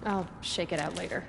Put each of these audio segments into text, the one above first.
I'll shake it out later.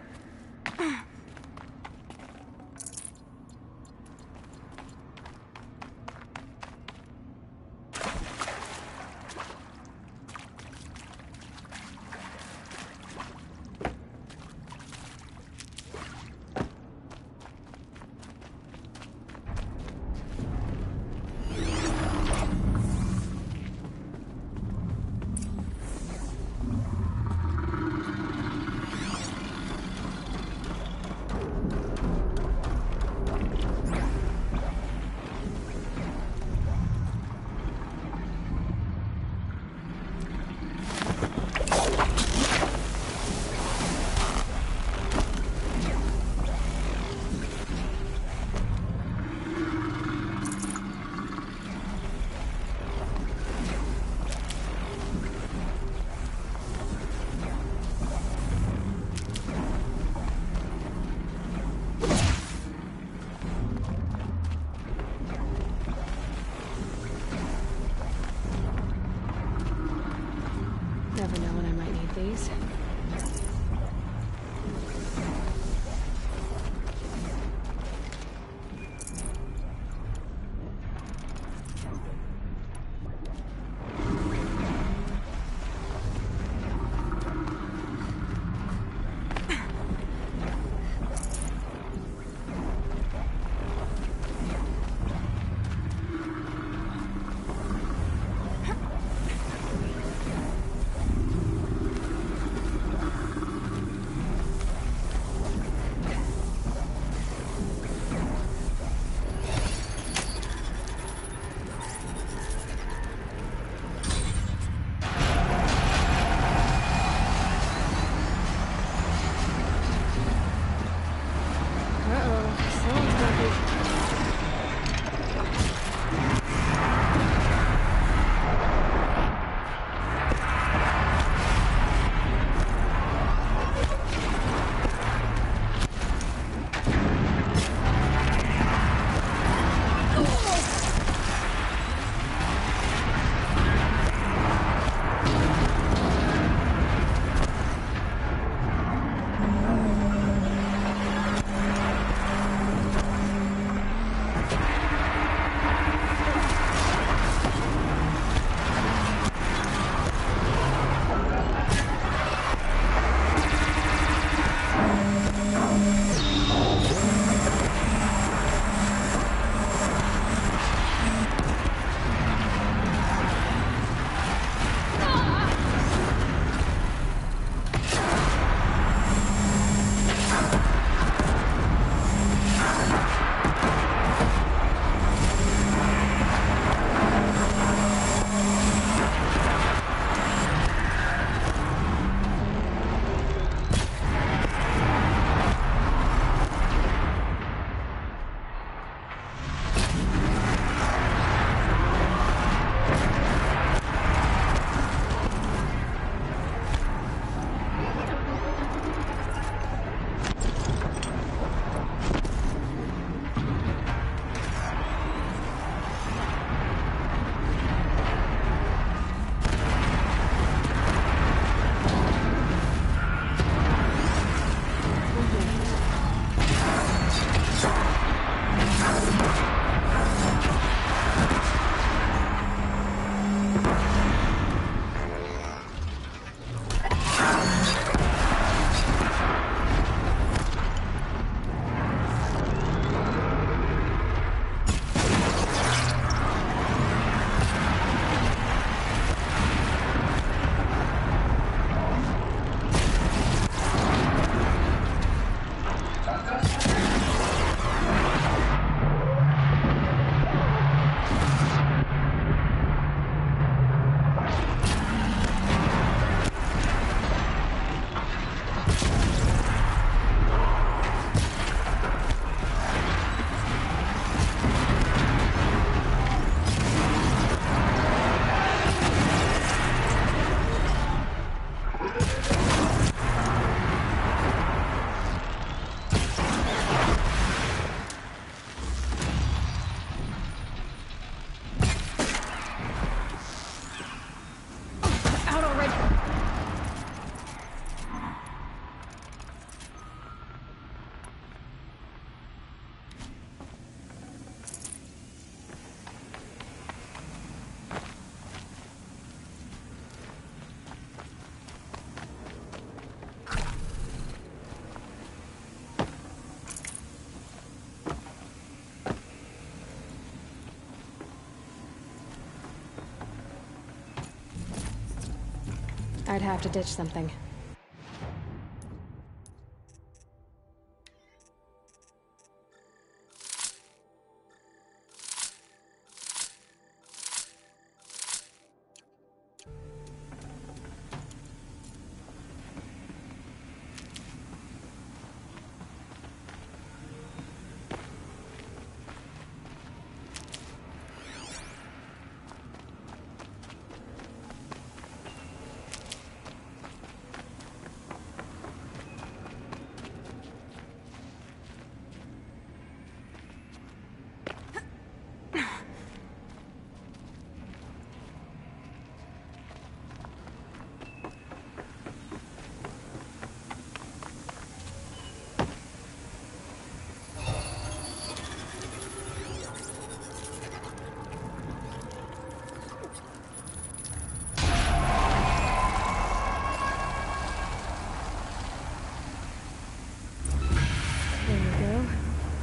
might have to ditch something.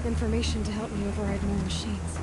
Information to help me override more machines.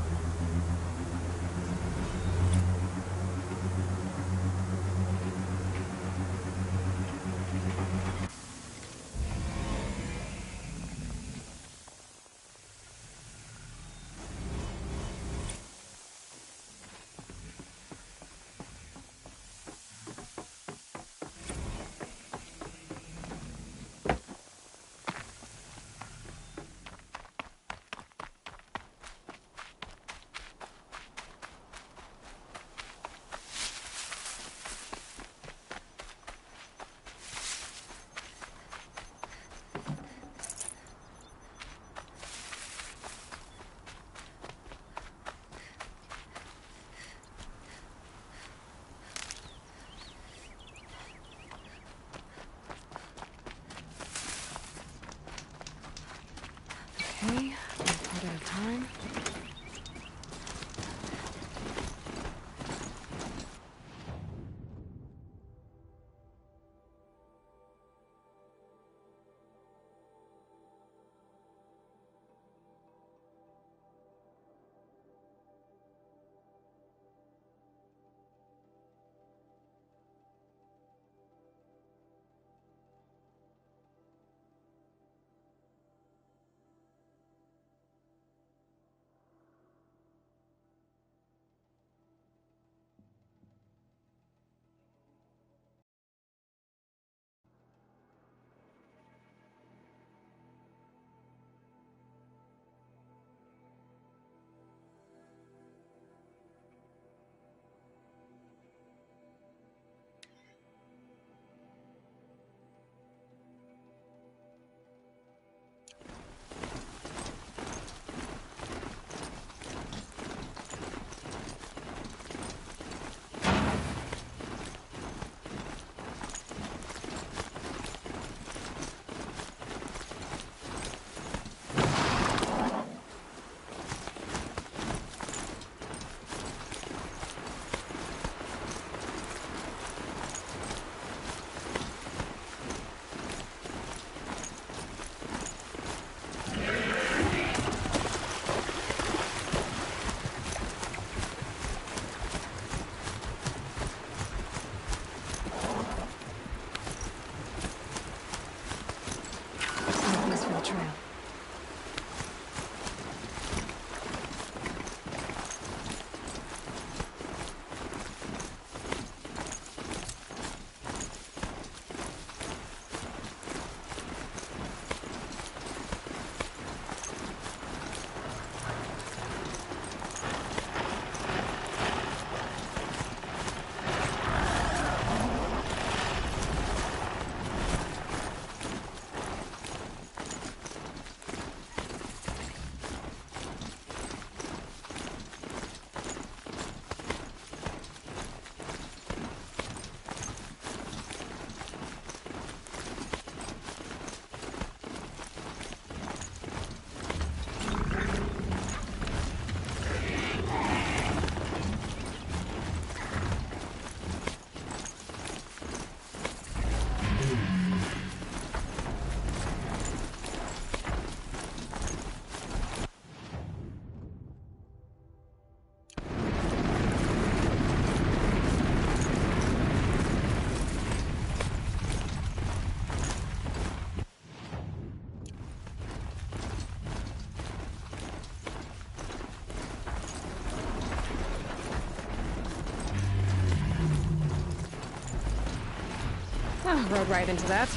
Rode right into that.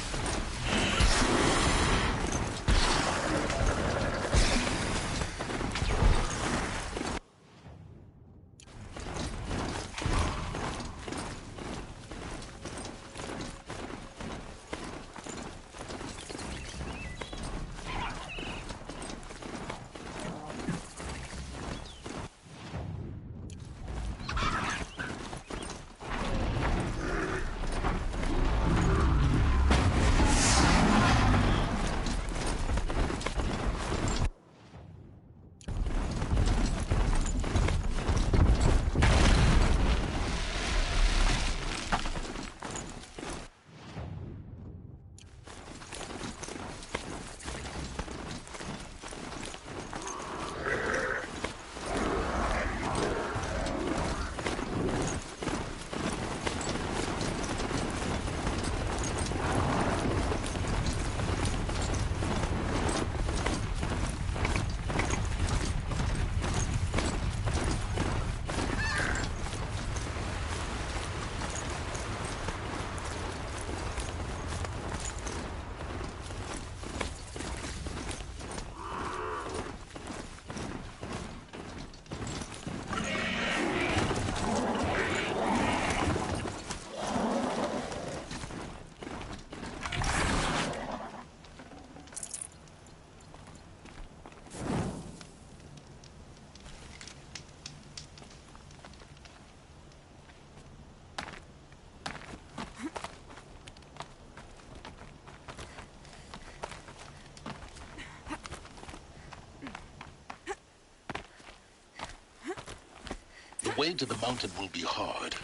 The way to the mountain will be hard.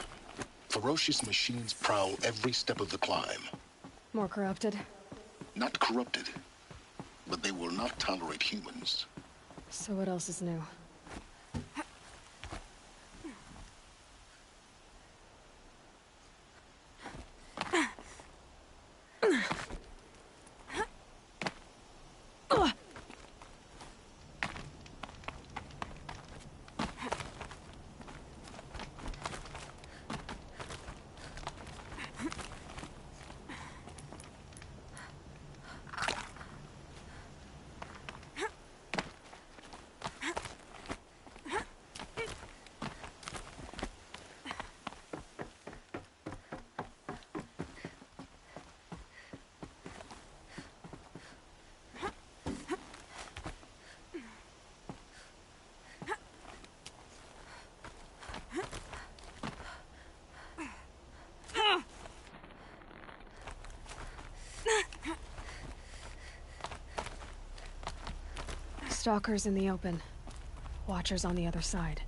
Ferocious machines prowl every step of the climb. More corrupted? Not corrupted, but they will not tolerate humans. So what else is new? Stalkers in the open. Watchers on the other side.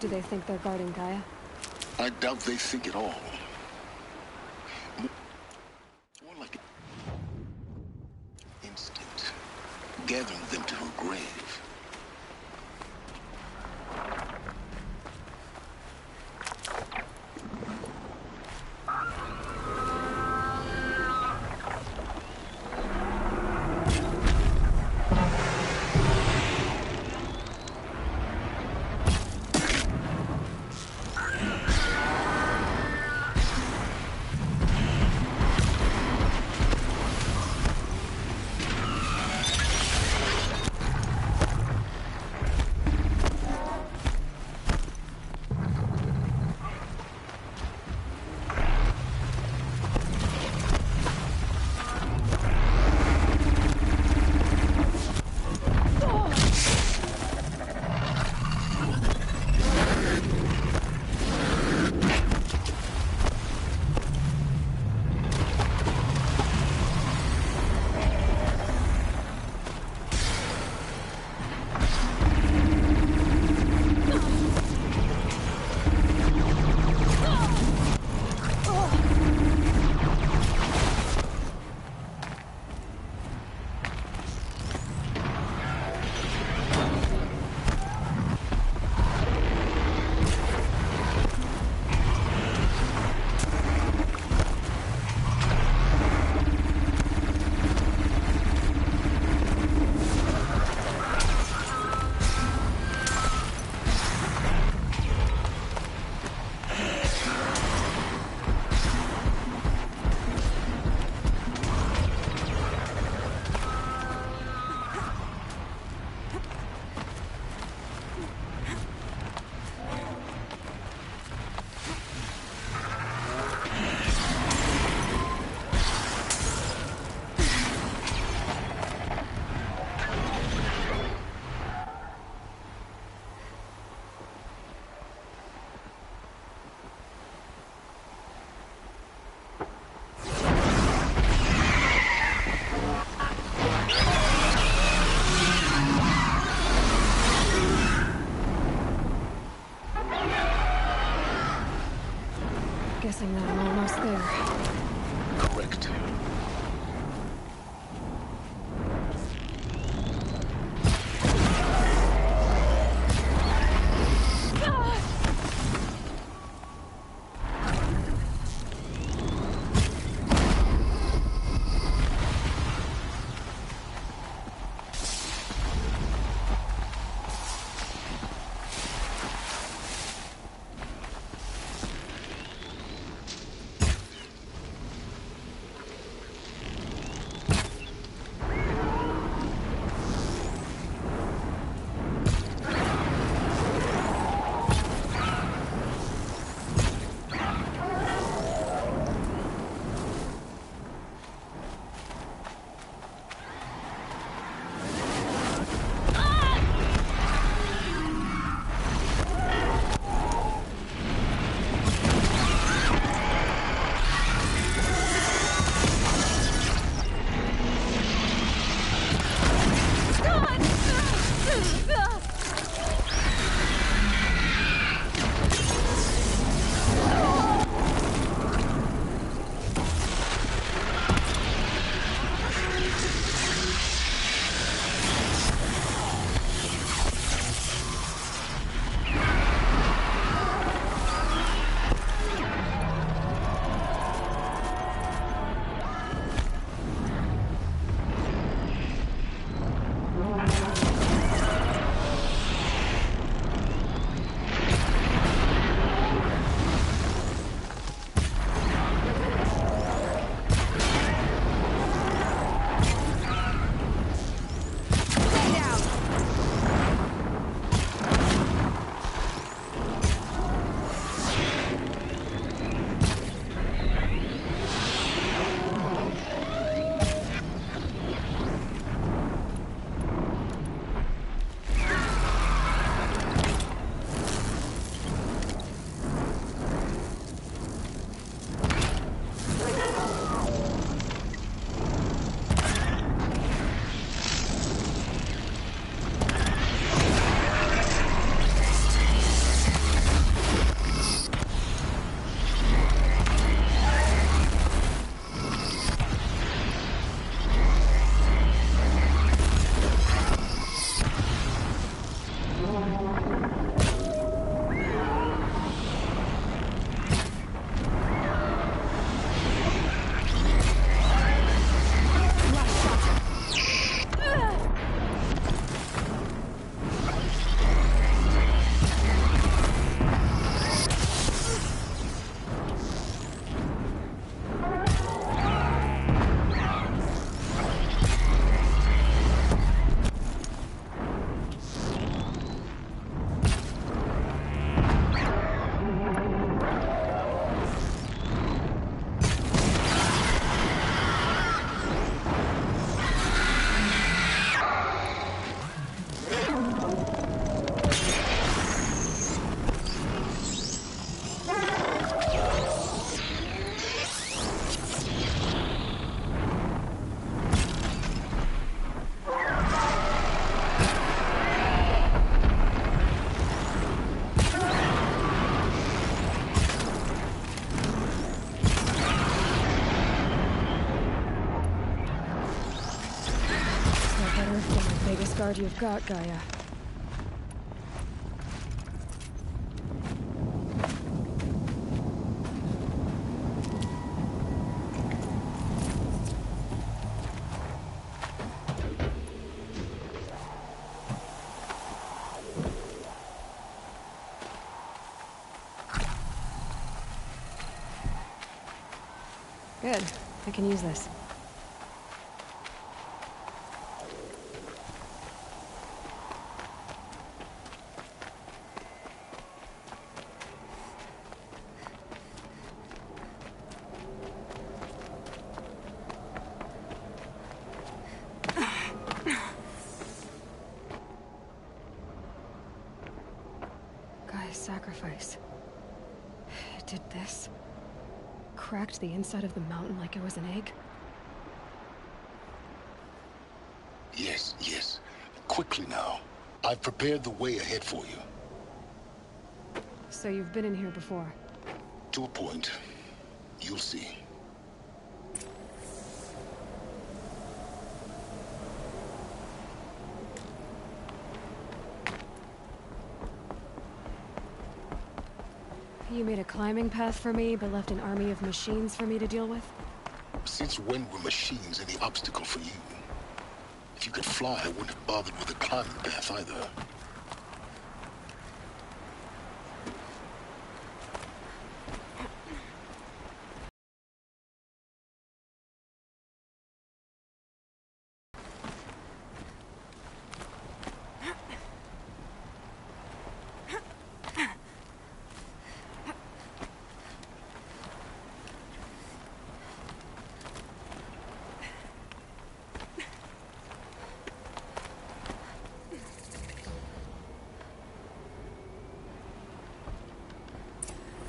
Do they think they're guarding Gaia? I doubt they think at all. More like instinct, gathering them to her grave. guessing that I'm almost there. Correct. Biggest guard you've got, Gaia. Good. I can use this. Gaia's sacrifice. It did this. Cracked the inside of the mountain like it was an egg. Yes, yes. Quickly now. I've prepared the way ahead for you. So you've been in here before? To a point. You'll see. You made a climbing path for me, but left an army of machines for me to deal with? Since when were machines any obstacle for you? If you could fly, I wouldn't have bothered with a climbing path either.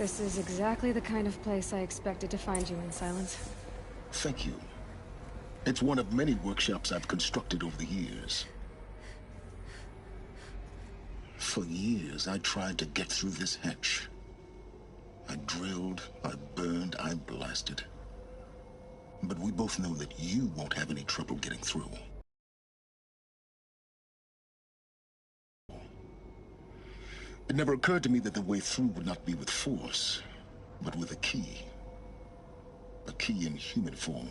This is exactly the kind of place I expected to find you in, Silence. Thank you. It's one of many workshops I've constructed over the years. For years, I tried to get through this hatch. I drilled, I burned, I blasted. But we both know that you won't have any trouble getting through. It never occurred to me that the way through would not be with force, but with a key. A key in human form.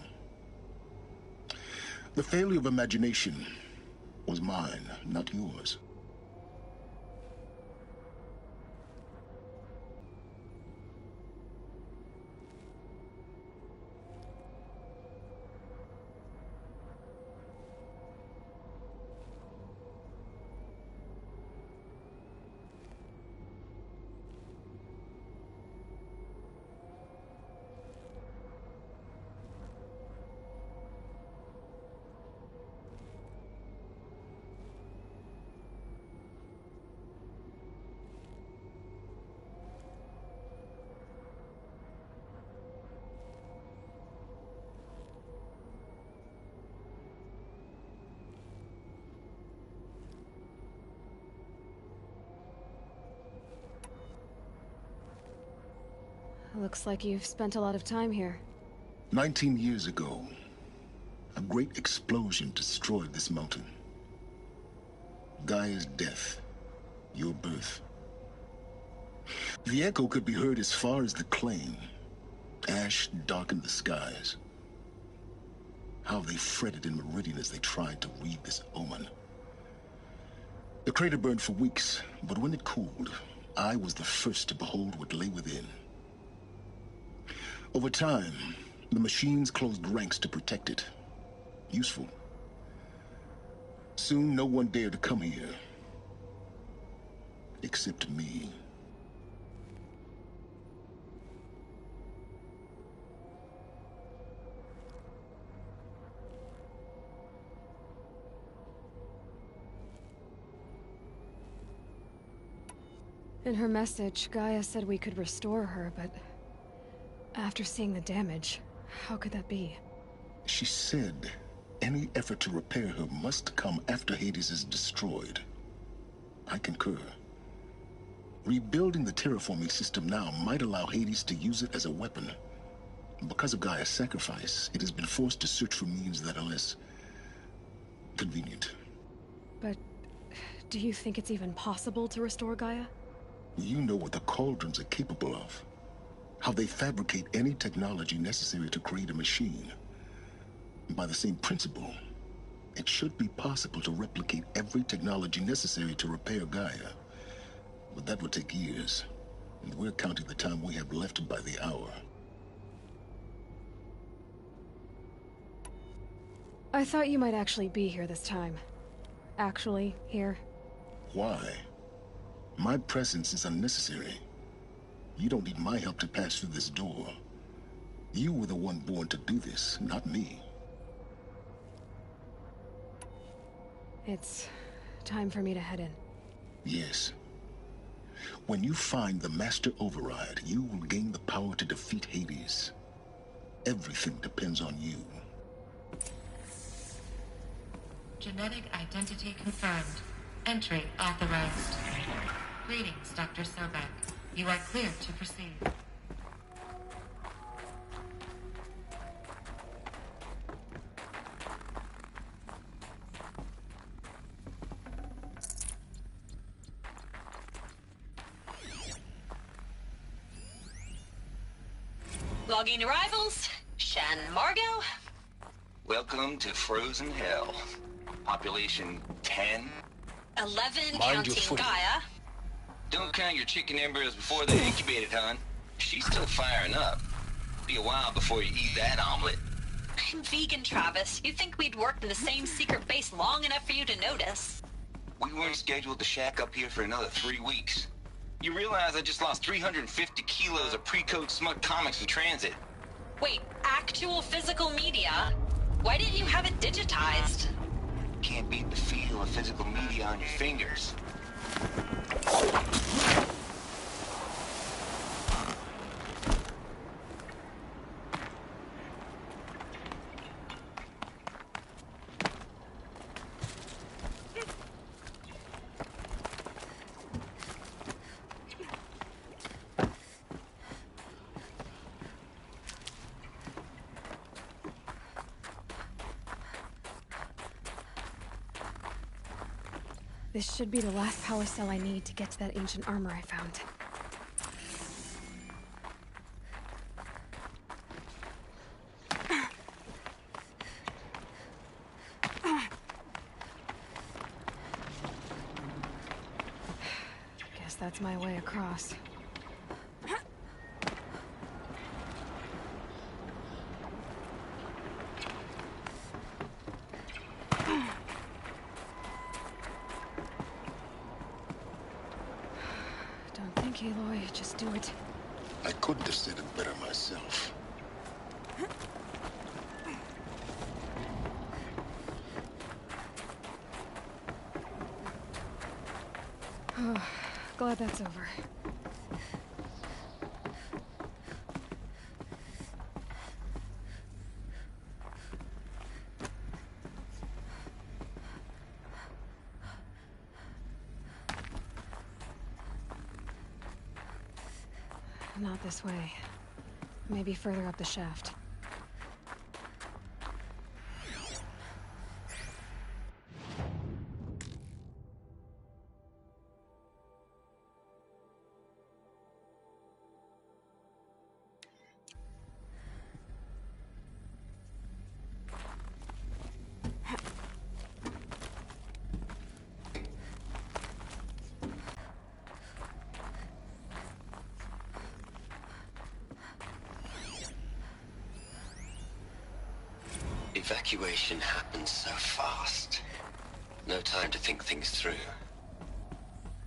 The failure of imagination was mine, not yours. Looks like you've spent a lot of time here. 19 years ago, a great explosion destroyed this mountain. Gaia's death, your birth. The echo could be heard as far as the claim. Ash darkened the skies. How they fretted in Meridian as they tried to read this omen. The crater burned for weeks, but when it cooled, I was the first to behold what lay within. Over time, the machines closed ranks to protect it. Useful. Soon, no one dared to come here. Except me. In her message, Gaia said we could restore her, but after seeing the damage, how could that be? She said any effort to repair her must come after Hades is destroyed. I concur. Rebuilding the terraforming system now might allow Hades to use it as a weapon. Because of Gaia's sacrifice, it has been forced to search for means that are less convenient. But do you think it's even possible to restore Gaia? You know what the Cauldrons are capable of. How they fabricate any technology necessary to create a machine. By the same principle, it should be possible to replicate every technology necessary to repair Gaia. But that would take years, and we're counting the time we have left by the hour. I thought you might actually be here this time. Actually, here. Why? My presence is unnecessary. You don't need my help to pass through this door. You were the one born to do this, not me. It's time for me to head in. Yes. When you find the Master Override, you will gain the power to defeat Hades. Everything depends on you. Genetic identity confirmed. Entry authorized. Greetings, Dr. Sobek. You are cleared to proceed. Logging arrivals. Shan Margot. Welcome to Frozen Hell. Population 10. 11 Mind your counting footing. Gaia. Don't count your chicken embryos before they're incubated, hon. She's still firing up. Be a while before you eat that omelet. I'm vegan, Travis. You'd think we'd worked in the same secret base long enough for you to notice. We weren't scheduled to shack up here for another 3 weeks. You realize I just lost 350 kilos of pre-code smut comics in transit. Wait, actual physical media? Why didn't you have it digitized? Can't beat the feel of physical media on your fingers. This should be the last power cell I need to get to that ancient armor I found. Guess that's my way across. Don't think, Aloy. Just do it. I couldn't have said it better myself. Oh, glad that's over. Not this way. Maybe further up the shaft. Evacuation happens so fast. No time to think things through.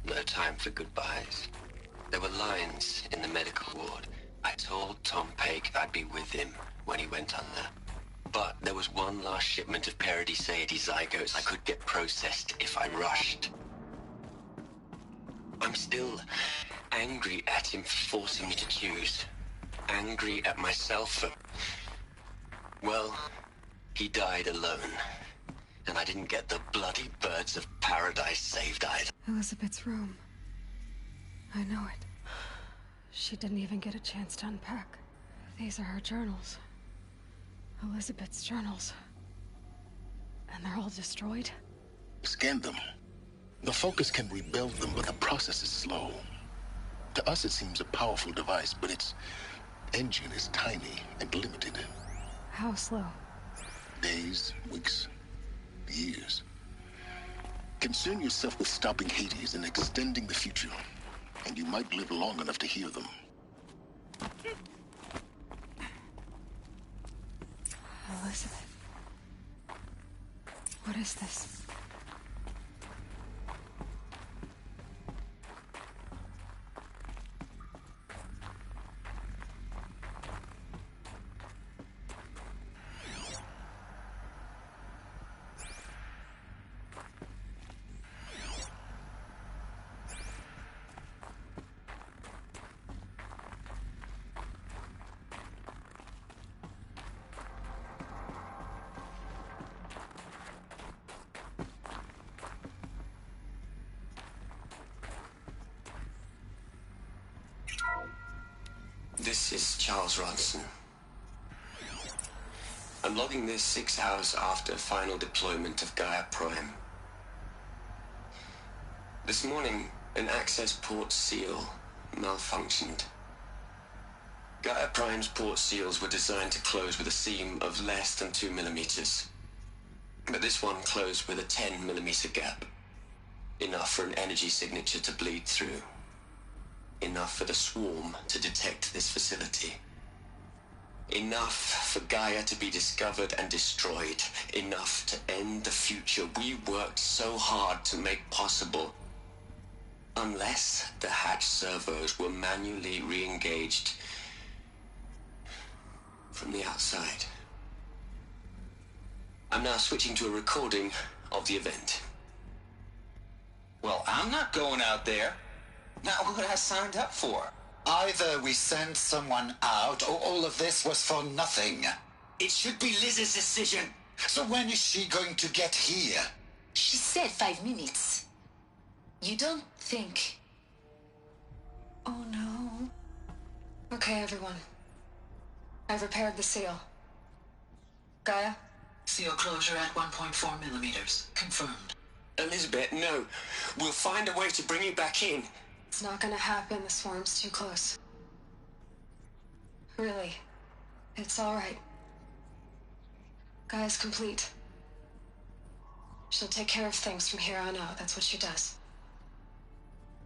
No time for goodbyes. There were lines in the medical ward. I told Tom Pake I'd be with him when he went under. But there was one last shipment of Paradis-Saidy zygotes I could get processed if I rushed. I'm still angry at him for forcing me to choose. Angry at myself for... well... he died alone, and I didn't get the bloody birds of paradise saved either. Elizabeth's room. I know it. She didn't even get a chance to unpack. These are her journals. Elizabeth's journals. And they're all destroyed? Scan them. The Focus can rebuild them, but the process is slow. To us, it seems a powerful device, but its engine is tiny and limited. How slow? Days, weeks, years. Concern yourself with stopping Hades and extending the future, and you might live long enough to hear them. Elizabeth. What is this? This is Charles Ronson. I'm logging this 6 hours after final deployment of Gaia Prime. This morning, an access port seal malfunctioned. Gaia Prime's port seals were designed to close with a seam of less than 2 millimeters. But this one closed with a 10 millimeter gap. Enough for an energy signature to bleed through. Enough for the swarm to detect this facility. Enough for Gaia to be discovered and destroyed. Enough to end the future we worked so hard to make possible. Unless the hatch servos were manually re-engaged from the outside. I'm now switching to a recording of the event. Well, I'm not going out there. Not what I signed up for. Either we send someone out, or all of this was for nothing. It should be Liz's decision. So when is she going to get here? She said 5 minutes. You don't think... Oh no. Okay, everyone. I've repaired the seal. Gaia? Seal closure at 1.4 millimeters. Confirmed. Elizabeth, no. We'll find a way to bring you back in. It's not gonna happen. The swarm's too close. Really. It's all right. Gaia's complete. She'll take care of things from here on out. That's what she does.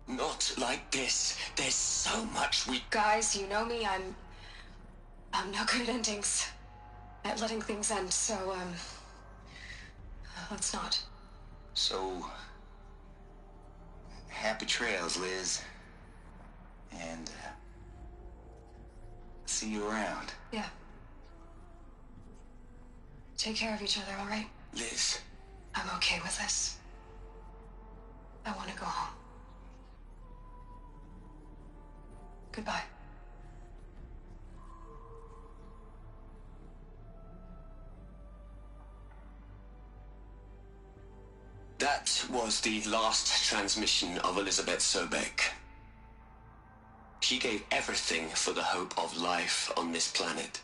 Not like this. There's so much we... Guys, you know me. I'm no good at endings. At letting things end, so, let's not. So, happy trails, Liz. And, see you around. Yeah. Take care of each other, all right? Liz. I'm okay with this. I want to go home. Goodbye. That was the last transmission of Elizabeth Sobek. She gave everything for the hope of life on this planet.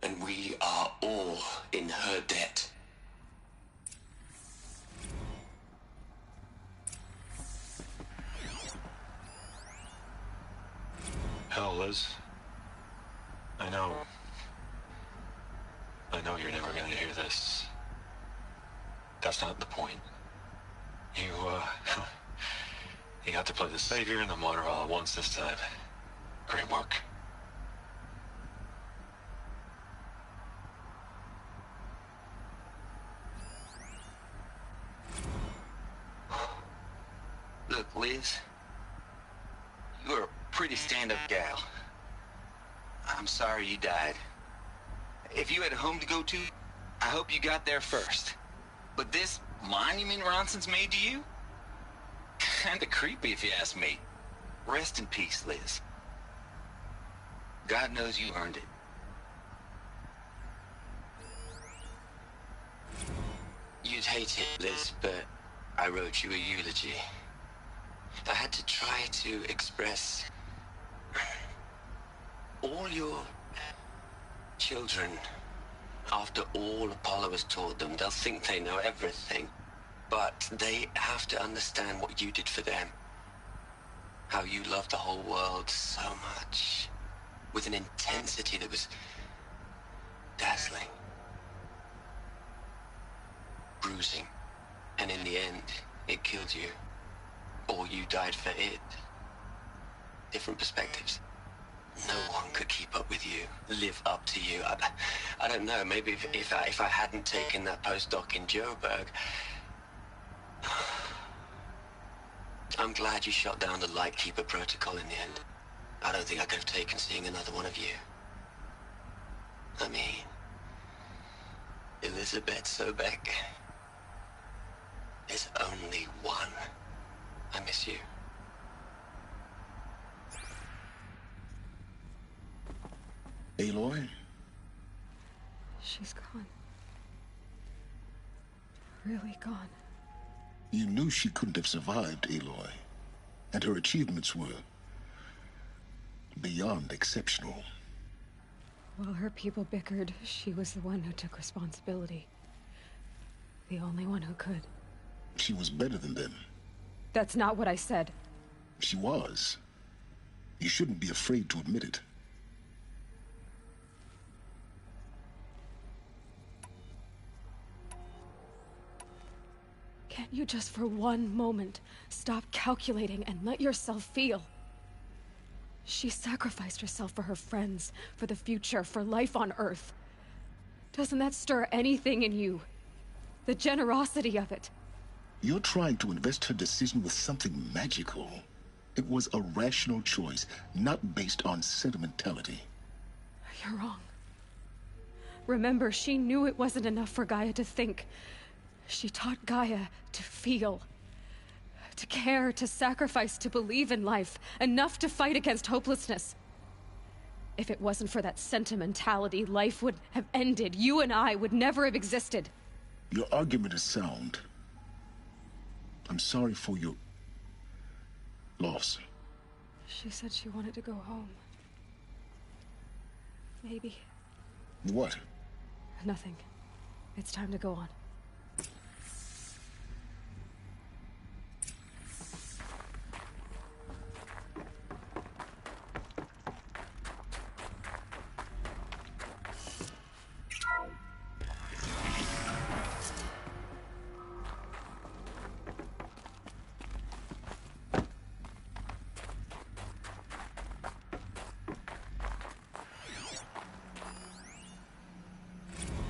And we are all in her debt. Hell, Liz. I know you're never gonna hear this. That's not the point. You got to play the savior and the martyr all at once this time. Great work. Look, Liz. You're a pretty stand-up gal. I'm sorry you died. If you had a home to go to, I hope you got there first. But this monument Ronson's made to you? Kinda creepy if you ask me. Rest in peace, Liz. God knows you earned it. You'd hate it, Liz, but I wrote you a eulogy. I had to try to express all your children. After all Apollo has taught them, they'll think they know everything. But they have to understand what you did for them. How you loved the whole world so much. With an intensity that was dazzling. Bruising. And in the end, it killed you. Or you died for it. Different perspectives. No one could keep up with you, live up to you. I don't know, maybe if I hadn't taken that postdoc in Joburg. I'm glad you shot down the Lightkeeper protocol in the end. I don't think I could have taken seeing another one of you. I mean, Elizabeth Sobek. There's only one. I miss you. Aloy? She's gone. Really gone. You knew she couldn't have survived, Aloy. And her achievements were beyond exceptional. While her people bickered, she was the one who took responsibility. The only one who could. She was better than them. That's not what I said. She was. You shouldn't be afraid to admit it. Can't you just for one moment stop calculating and let yourself feel? She sacrificed herself for her friends, for the future, for life on Earth. Doesn't that stir anything in you? The generosity of it. You're trying to invest her decision with something magical. It was a rational choice, not based on sentimentality. You're wrong. Remember, she knew it wasn't enough for Gaia to think. She taught Gaia to feel. To care, to sacrifice, to believe in life. Enough to fight against hopelessness. If it wasn't for that sentimentality, life would have ended. You and I would never have existed. Your argument is sound. I'm sorry for your loss. She said she wanted to go home. Maybe. What? Nothing. It's time to go on.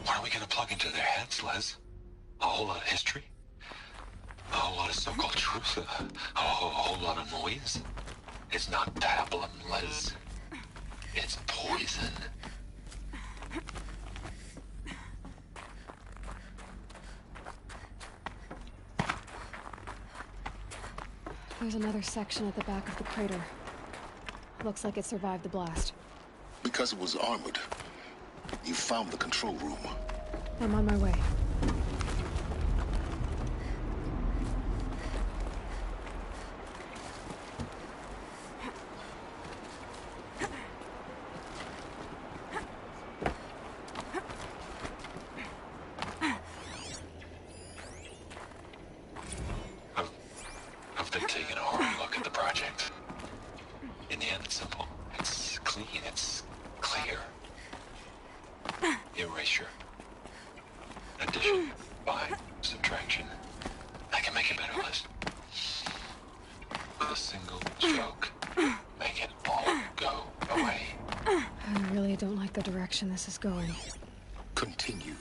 What are we gonna plug into their heads, Les? A whole lot of history? A whole lot of so-called truth? A whole lot of noise? It's not pablum, Les. It's poison. There's another section at the back of the crater. Looks like it survived the blast. Because it was armored. You found the control room. I'm on my way. I've been taking a hard look at the project. In the end, it's simple. It's clean. It's clear. Erasure. Addition. By subtraction. I can make a better list. With a single stroke. Make it all go away. I really don't like the direction this is going. Continue.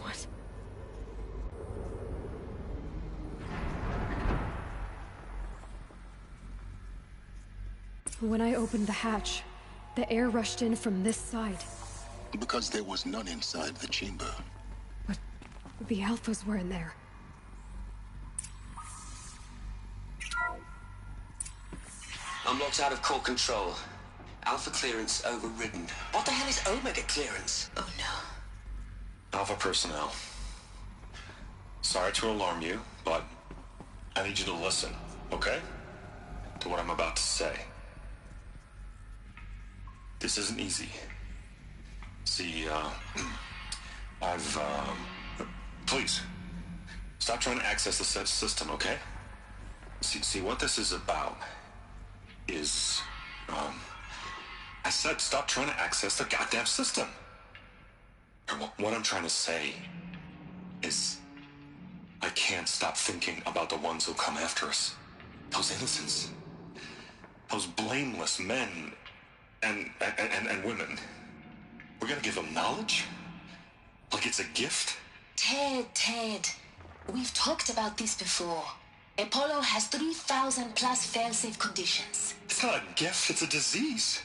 What? When I opened the hatch, the air rushed in from this side. Because there was none inside the chamber. But the Alphas were in there. Unlocked out of core control. Alpha clearance overridden. What the hell is Omega clearance? Oh no. Alpha personnel. Sorry to alarm you, but I need you to listen, okay? To what I'm about to say. This isn't easy. See, please, stop trying to access the system, okay? See, what this is about is, I said stop trying to access the goddamn system. What I'm trying to say is I can't stop thinking about the ones who come after us. Those innocents. Those blameless men and women. We're gonna give them knowledge? Like it's a gift? Ted. We've talked about this before. Apollo has 3,000 plus fail-safe conditions. It's not a gift, it's a disease.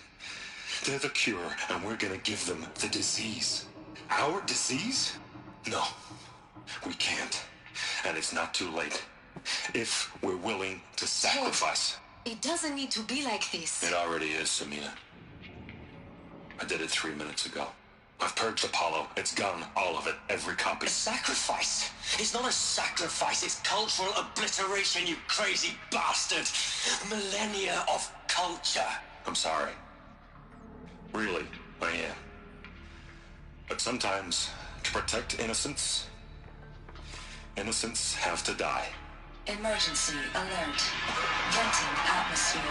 They're the cure, and we're gonna give them the disease. Our disease? No, we can't. And it's not too late. If we're willing to sacrifice. Ted, it doesn't need to be like this. It already is, Samina. I did it 3 minutes ago. I've purged Apollo. It's gone. All of it. Every copy. A sacrifice? It's not a sacrifice, it's cultural obliteration, you crazy bastard! Millennia of culture. I'm sorry. Really, I am. But sometimes, to protect innocence, innocents have to die. Emergency alert. Venting atmosphere.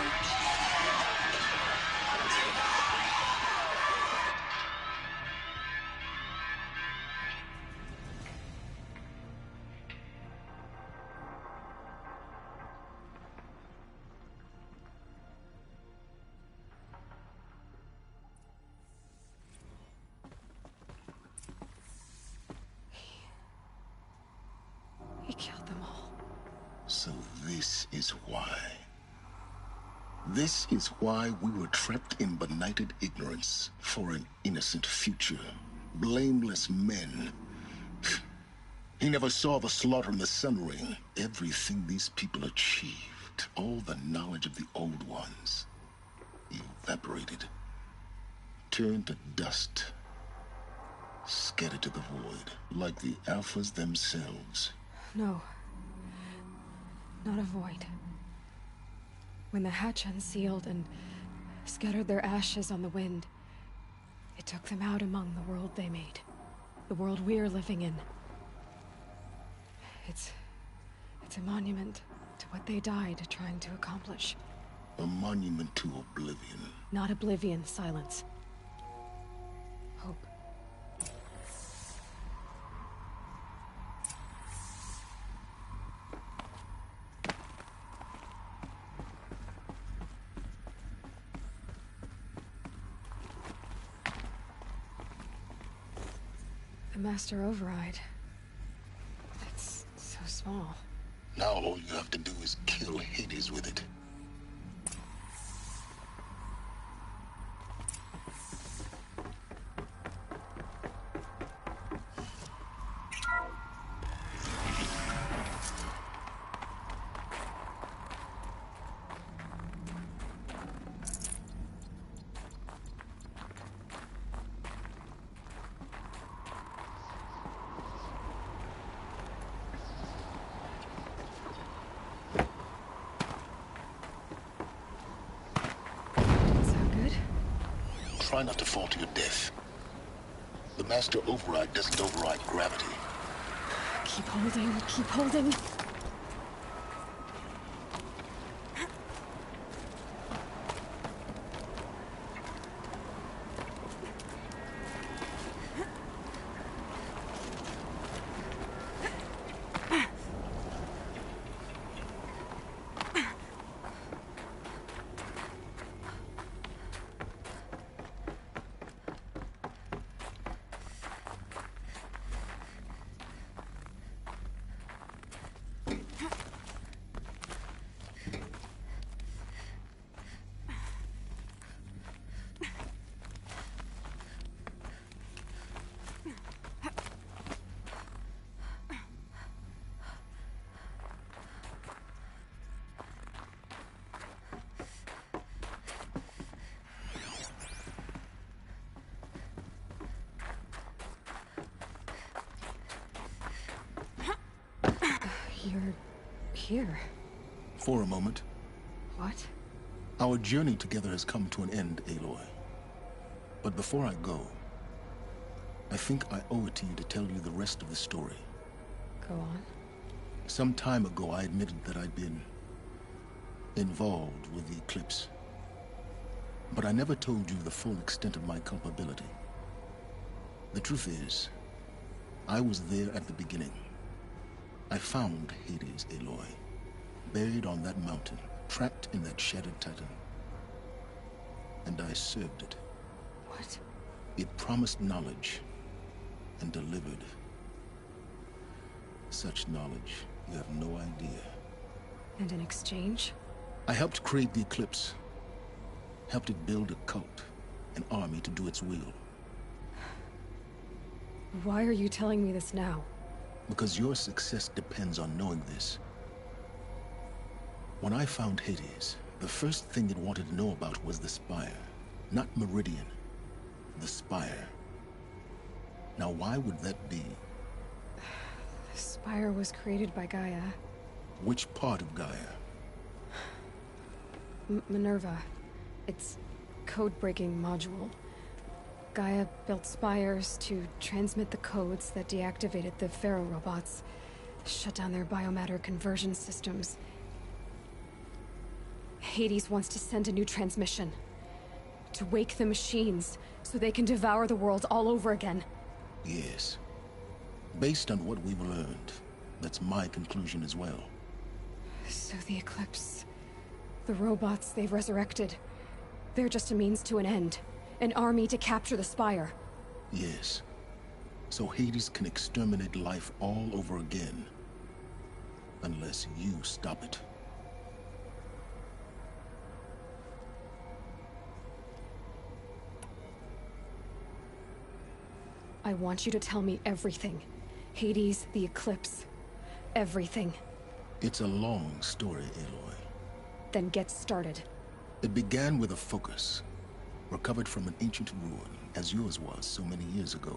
He killed them all. So this is why. This is why we were trapped in benighted ignorance for an innocent future. Blameless men. He never saw the slaughter in the Sun Ring. Everything these people achieved, all the knowledge of the old ones, evaporated, turned to dust, scattered to the void, like the Alphas themselves. No. Not a void. When the hatch unsealed and scattered their ashes on the wind, it took them out among the world they made. The world we're living in. It's a monument to what they died trying to accomplish. A monument to oblivion. Not oblivion, silence. Hope. The Master Override. It's so small. Now all you have to do is kill Hades with it. Try not to fall to your death. The Master Override doesn't override gravity. Keep holding, keep holding. You're here. For a moment. What? Our journey together has come to an end, Aloy. But before I go, I think I owe it to you to tell you the rest of the story. Go on. Some time ago, I admitted that I'd been involved with the eclipse. But I never told you the full extent of my culpability. The truth is, I was there at the beginning. I found Hades, Aloy, buried on that mountain, trapped in that shattered titan. And I served it. What? It promised knowledge and delivered. Such knowledge, you have no idea. And in exchange? I helped create the eclipse. Helped it build a cult, an army to do its will. Why are you telling me this now? Because your success depends on knowing this. When I found Hades, the first thing it wanted to know about was the Spire. Not Meridian. The Spire. Now, why would that be? The Spire was created by Gaia. Which part of Gaia? Minerva. Its code-breaking module. Gaia built spires to transmit the codes that deactivated the Pharaoh robots, shut down their biomatter conversion systems. Hades wants to send a new transmission. To wake the machines, so they can devour the world all over again. Yes. Based on what we've learned, that's my conclusion as well. So the Eclipse... the robots they've resurrected... they're just a means to an end. An army to capture the Spire. Yes. So Hades can exterminate life all over again. Unless you stop it. I want you to tell me everything. Hades, the Eclipse. Everything. It's a long story, Aloy. Then get started. It began with a focus. Recovered from an ancient ruin, as yours was so many years ago.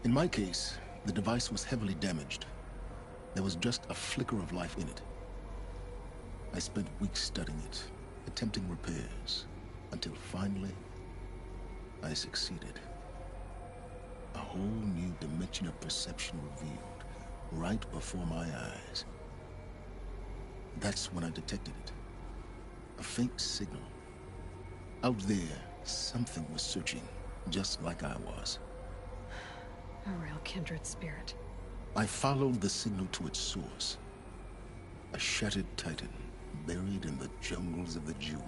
In my case, the device was heavily damaged. There was just a flicker of life in it. I spent weeks studying it, attempting repairs, until finally, I succeeded. A whole new dimension of perception revealed, right before my eyes. That's when I detected it. A faint signal. Out there, something was searching, just like I was. A real kindred spirit. I followed the signal to its source. A shattered titan, buried in the jungles of the Jewel.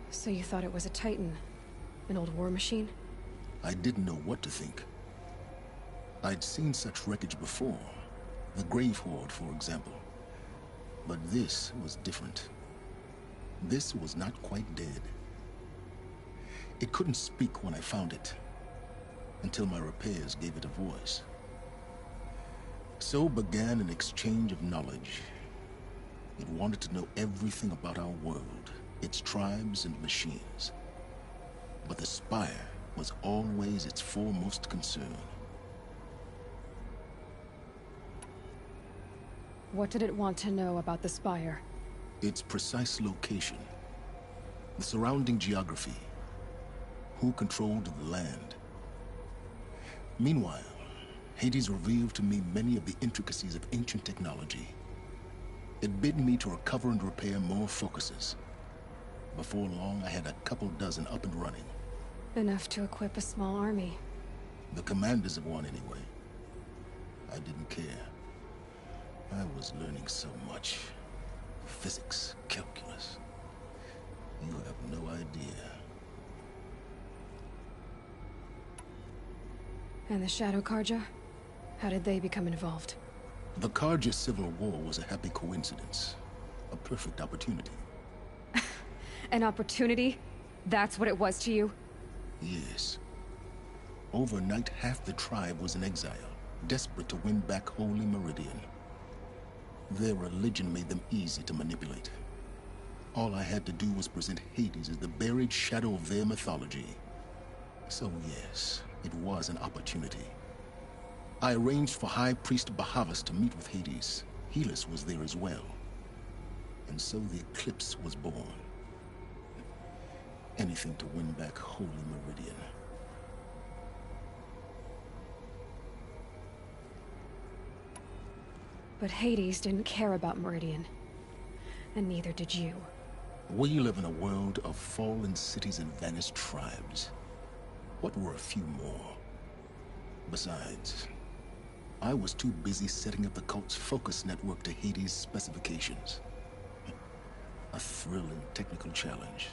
So you thought it was a titan? An old war machine? I didn't know what to think. I'd seen such wreckage before. The Grave Horde, for example. But this was different. This was not quite dead. It couldn't speak when I found it, until my repairs gave it a voice. So began an exchange of knowledge. It wanted to know everything about our world, its tribes and machines. But the Spire was always its foremost concern. What did it want to know about the Spire? Its precise location, the surrounding geography, who controlled the land. Meanwhile, Hades revealed to me many of the intricacies of ancient technology. It bid me to recover and repair more focuses. Before long, I had a couple dozen up and running. Enough to equip a small army. The commanders of one, anyway. I didn't care. I was learning so much. Physics, calculus. You have no idea. And the Shadow Carja? How did they become involved? The Carja Civil War was a happy coincidence. A perfect opportunity. An opportunity? That's what it was to you? Yes. Overnight, half the tribe was in exile, desperate to win back Holy Meridian. Their religion made them easy to manipulate. All I had to do was present Hades as the buried shadow of their mythology. So yes, it was an opportunity. I arranged for High Priest Bahavas to meet with Hades. Helis was there as well. And so the Eclipse was born. Anything to win back Holy Meridian. But Hades didn't care about Meridian. And neither did you. We live in a world of fallen cities and vanished tribes. What were a few more? Besides, I was too busy setting up the cult's focus network to Hades' specifications. A thrilling technical challenge,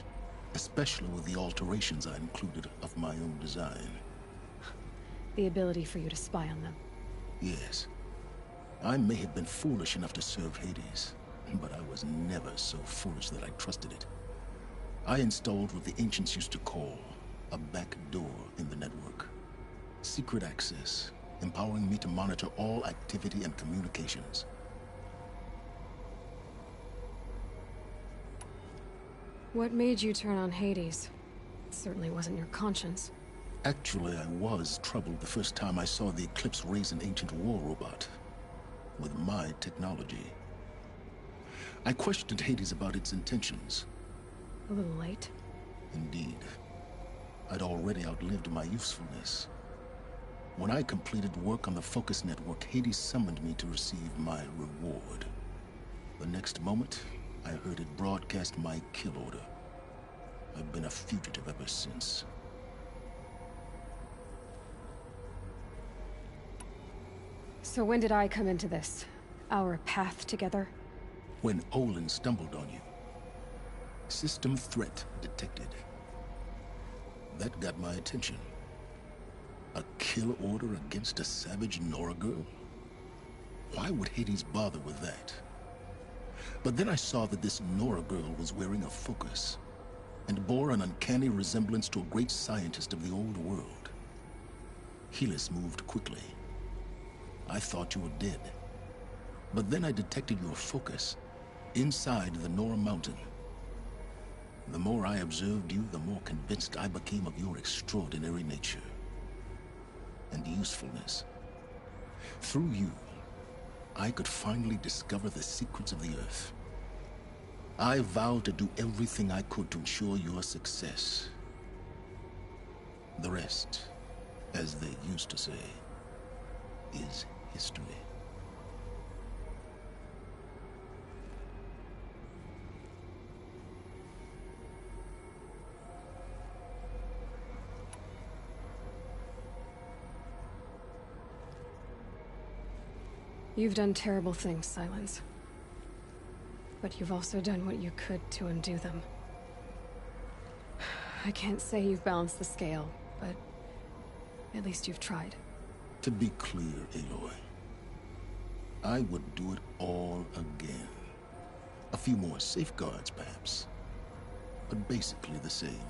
especially with the alterations I included of my own design. The ability for you to spy on them. Yes. I may have been foolish enough to serve Hades, but I was never so foolish that I trusted it. I installed what the ancients used to call a back door in the network. Secret access, empowering me to monitor all activity and communications. What made you turn on Hades? It certainly wasn't your conscience. Actually, I was troubled the first time I saw the Eclipse raise an ancient war robot with my technology. I questioned Hades about its intentions. A little late. Indeed. I'd already outlived my usefulness. When I completed work on the Focus Network, Hades summoned me to receive my reward. The next moment, I heard it broadcast my kill order. I've been a fugitive ever since. So when did I come into this? Our path together? When Olin stumbled on you. System threat detected. That got my attention. A kill order against a savage Nora girl? Why would Hades bother with that? But then I saw that this Nora girl was wearing a focus, and bore an uncanny resemblance to a great scientist of the old world. Helis moved quickly. I thought you were dead. But then I detected your focus inside the Nora mountain. The more I observed you, the more convinced I became of your extraordinary nature and usefulness. Through you, I could finally discover the secrets of the Earth. I vowed to do everything I could to ensure your success. The rest, as they used to say, is history. You've done terrible things, Silence. But you've also done what you could to undo them. I can't say you've balanced the scale, but at least you've tried. To be clear, Aloy, I would do it all again. A few more safeguards, perhaps, but basically the same.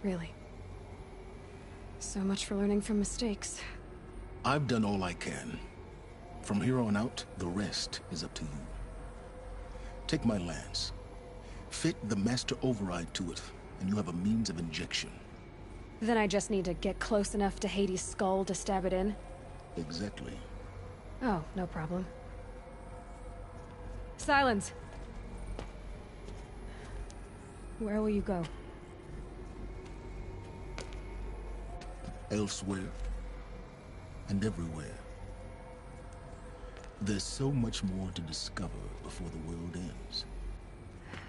Really? So much for learning from mistakes. I've done all I can. From here on out, the rest is up to you. Take my lance. Fit the master override to it, and you have a means of injection. Then I just need to get close enough to Hades' skull to stab it in? Exactly. Oh, no problem. Silence! Where will you go? Elsewhere. And everywhere. There's so much more to discover before the world ends.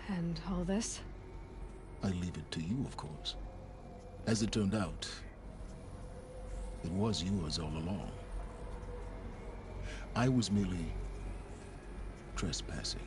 And all this? I leave it to you, of course. As it turned out, it was yours all along. I was merely trespassing.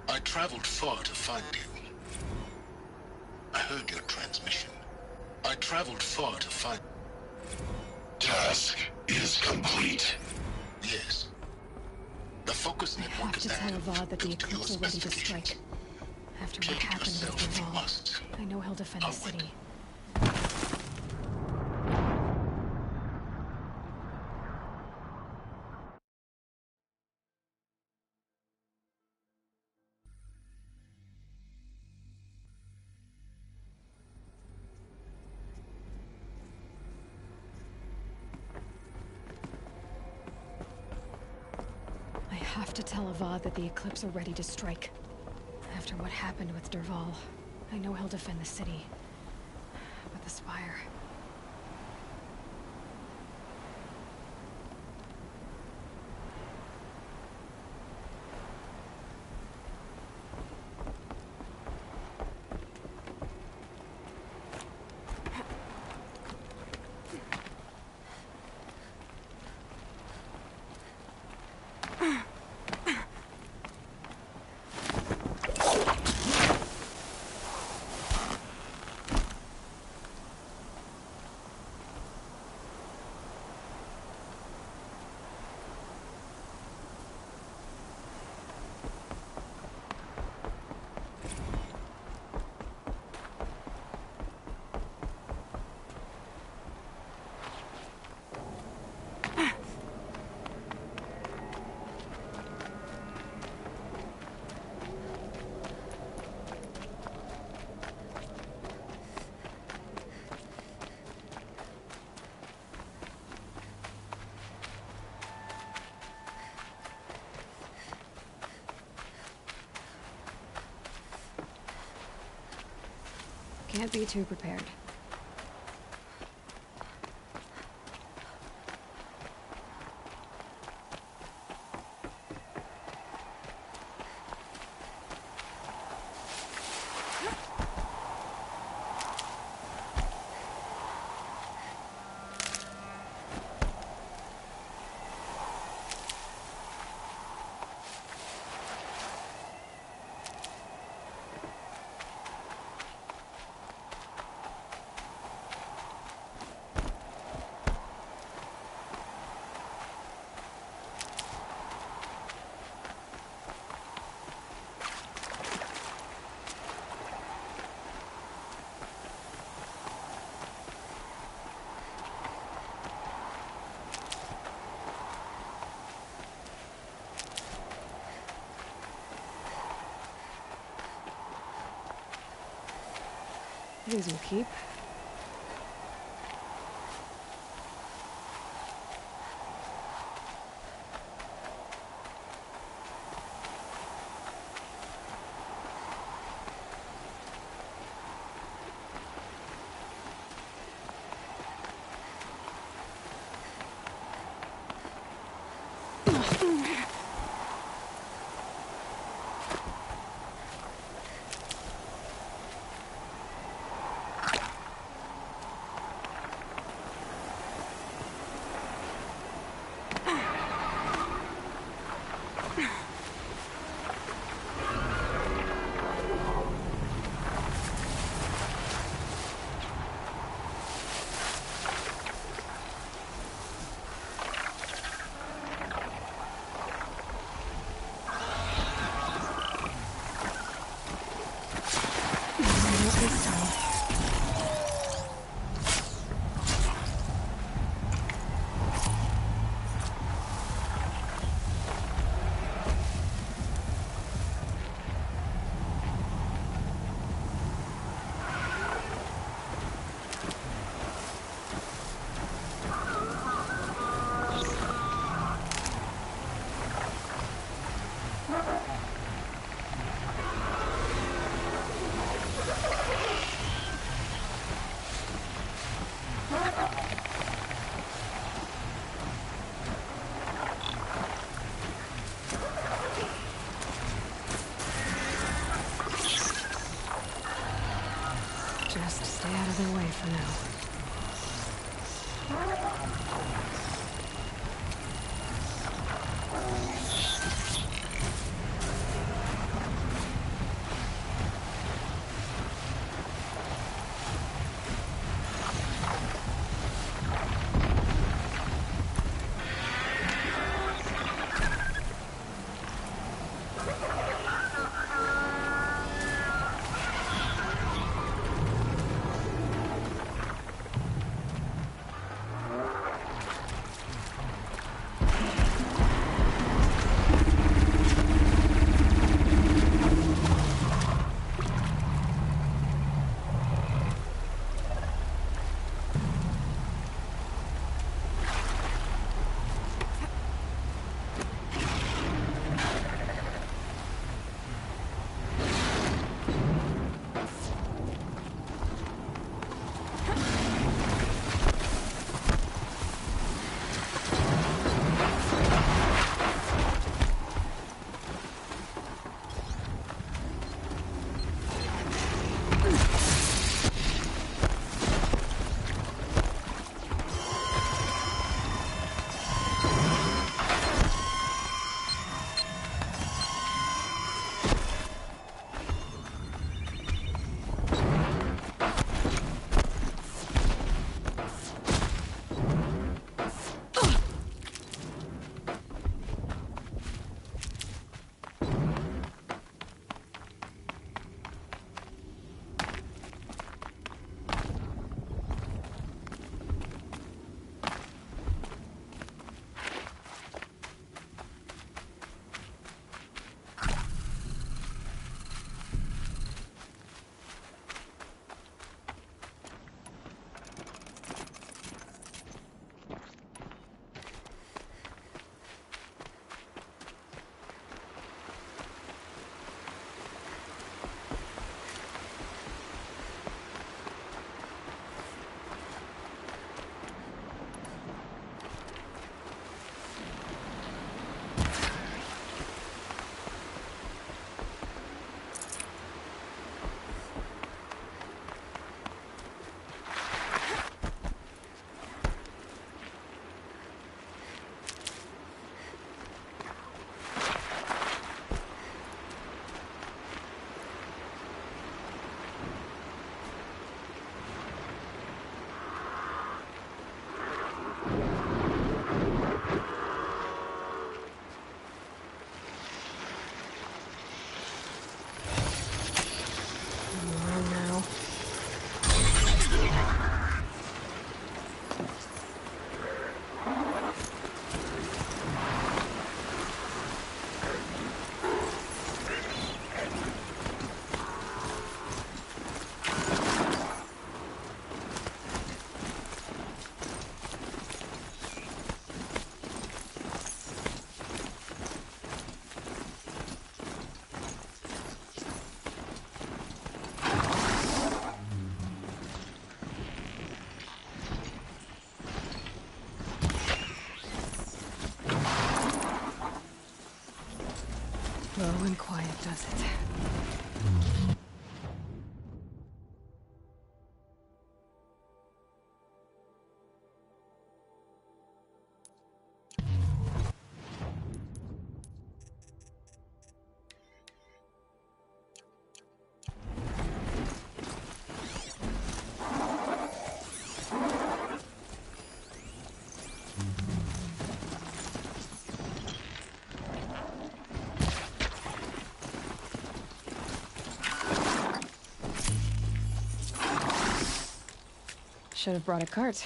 I traveled far to find you. I heard your transmission. I traveled far to find... Task is complete. Yes. The Focus I Network have to is tell active, Avad that the built to your Eclipse are ready to specifications. strike. After Take what it happened yourself with if you the wall, must. I know he'll defend the I'll wait. city. I have to tell Avad that the Eclipse are ready to strike. After what happened with Derval, I know he'll defend the city. But the Spire... Can't be too prepared. These will keep. Just stay out of their way for now. does it. Should have brought a cart.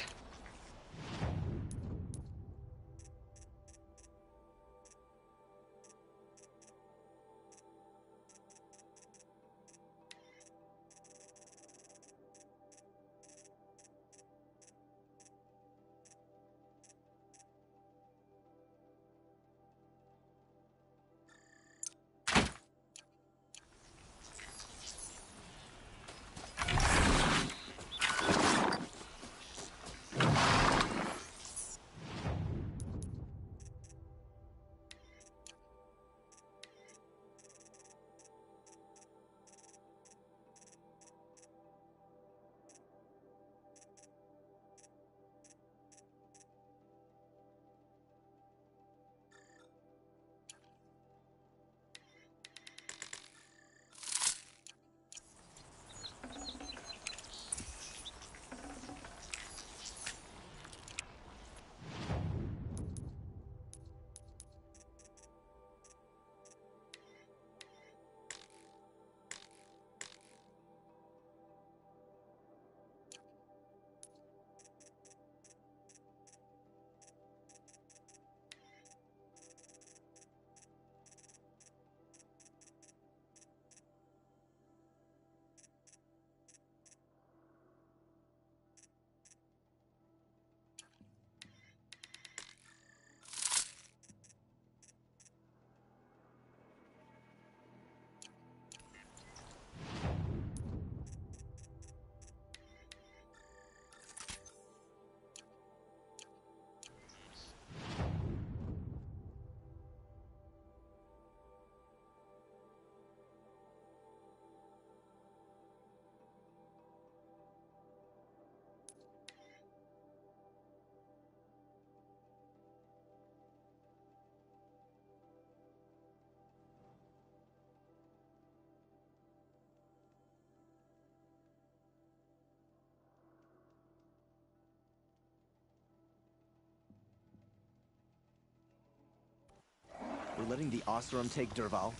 We're letting the Oseram take Derval?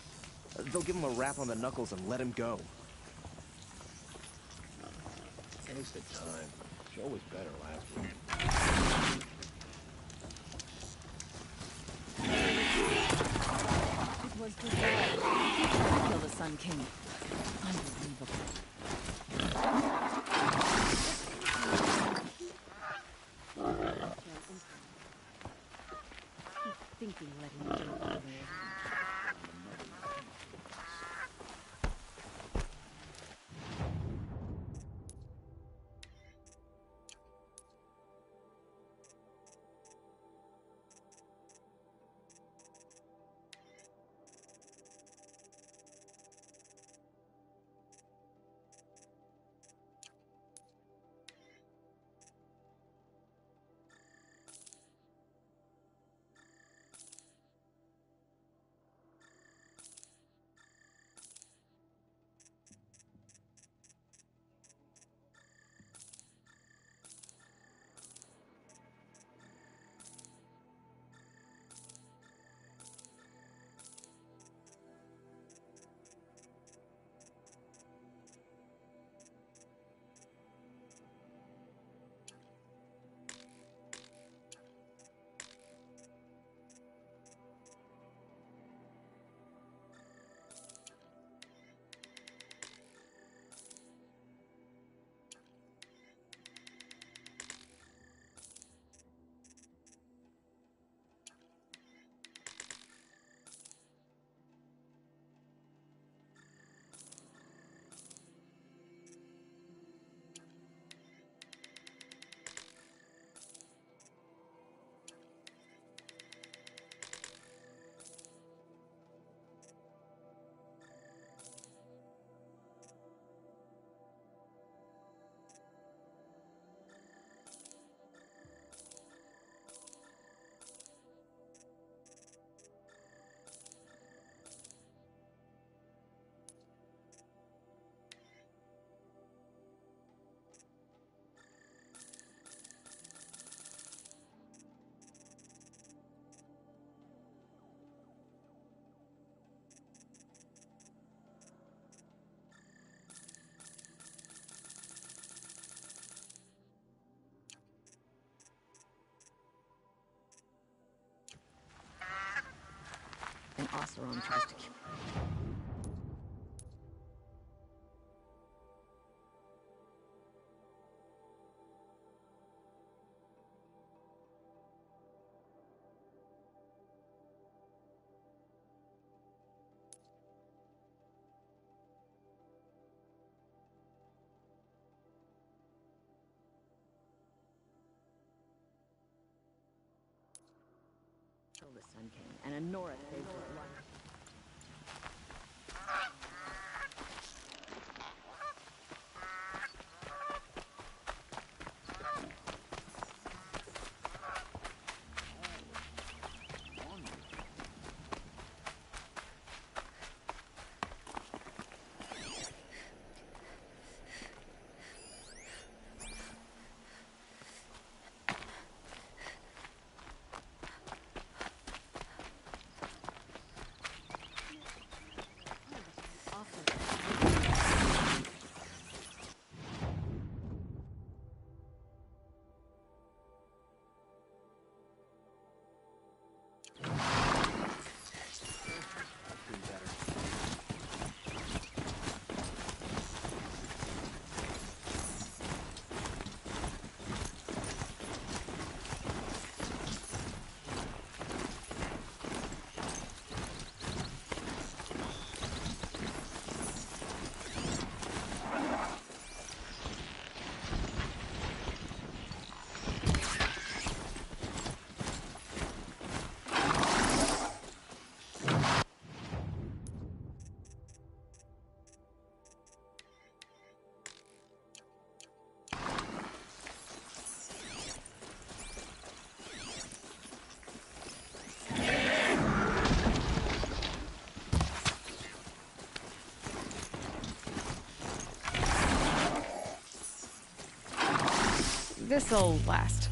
They'll give him a rap on the knuckles and let him go. Waste of time. Joe was better last week. It was deserved. He tried to kill the Sun King. Unbelievable. Keep thinking letting me go over there. Oseram tries to kill. The Sun King, and a Nora saved his life. This'll last.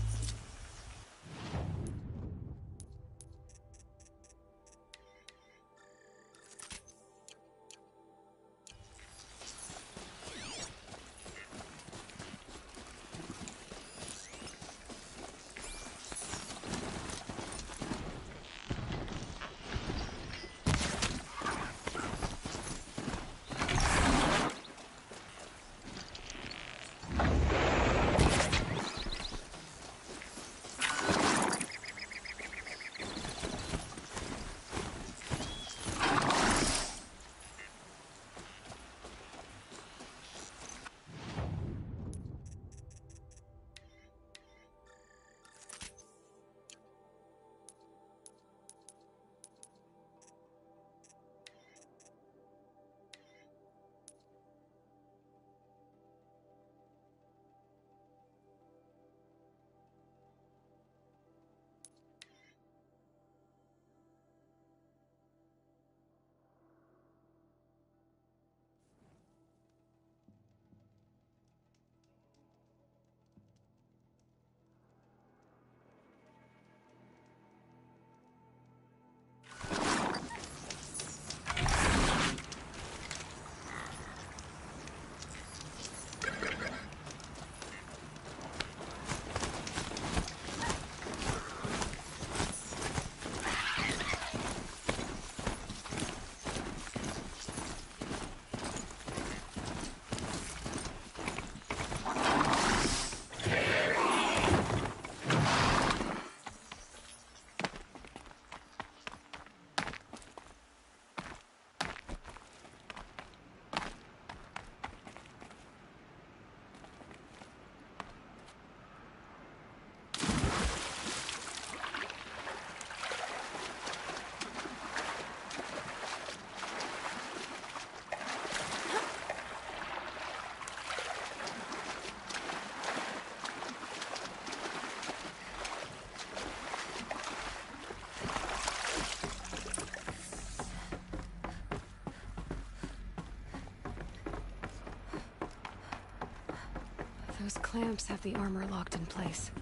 Those clamps have the armor locked in place.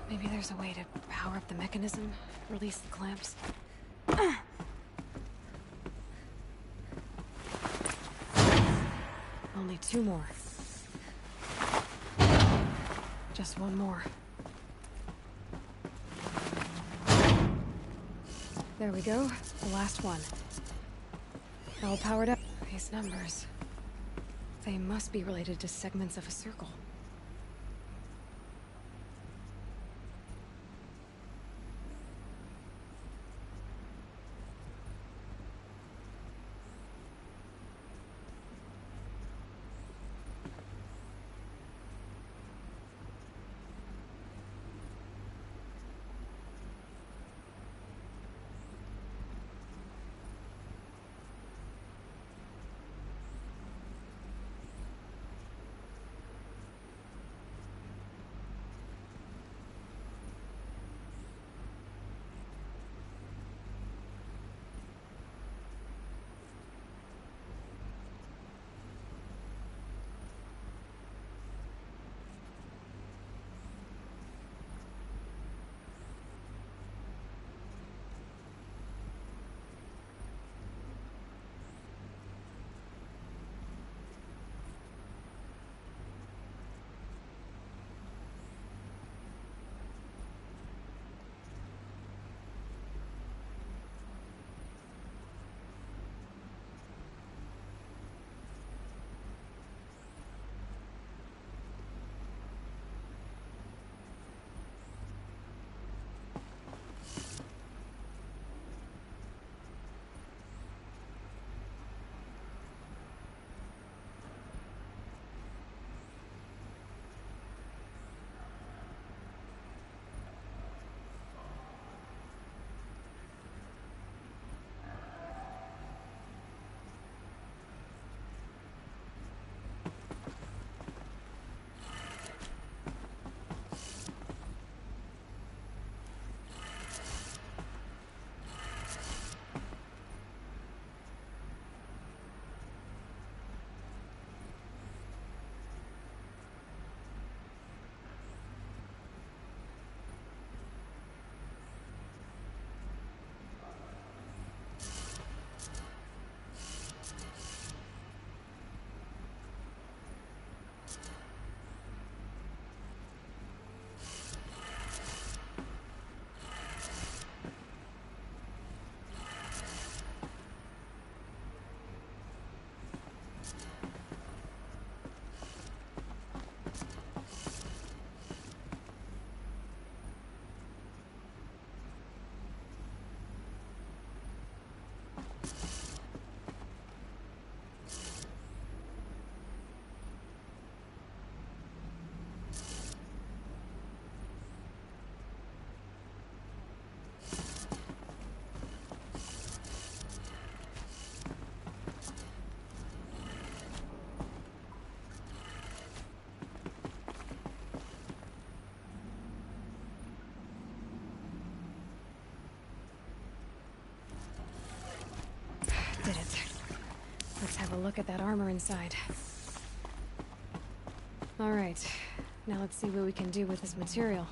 Maybe there's a way to power up the mechanism, release the clamps. Only 2 more. Just 1 more. There we go. The last one. All powered up. These numbers. They must be related to segments of a circle. Did it. Let's have a look at that armor inside. Alright, now let's see what we can do with this material.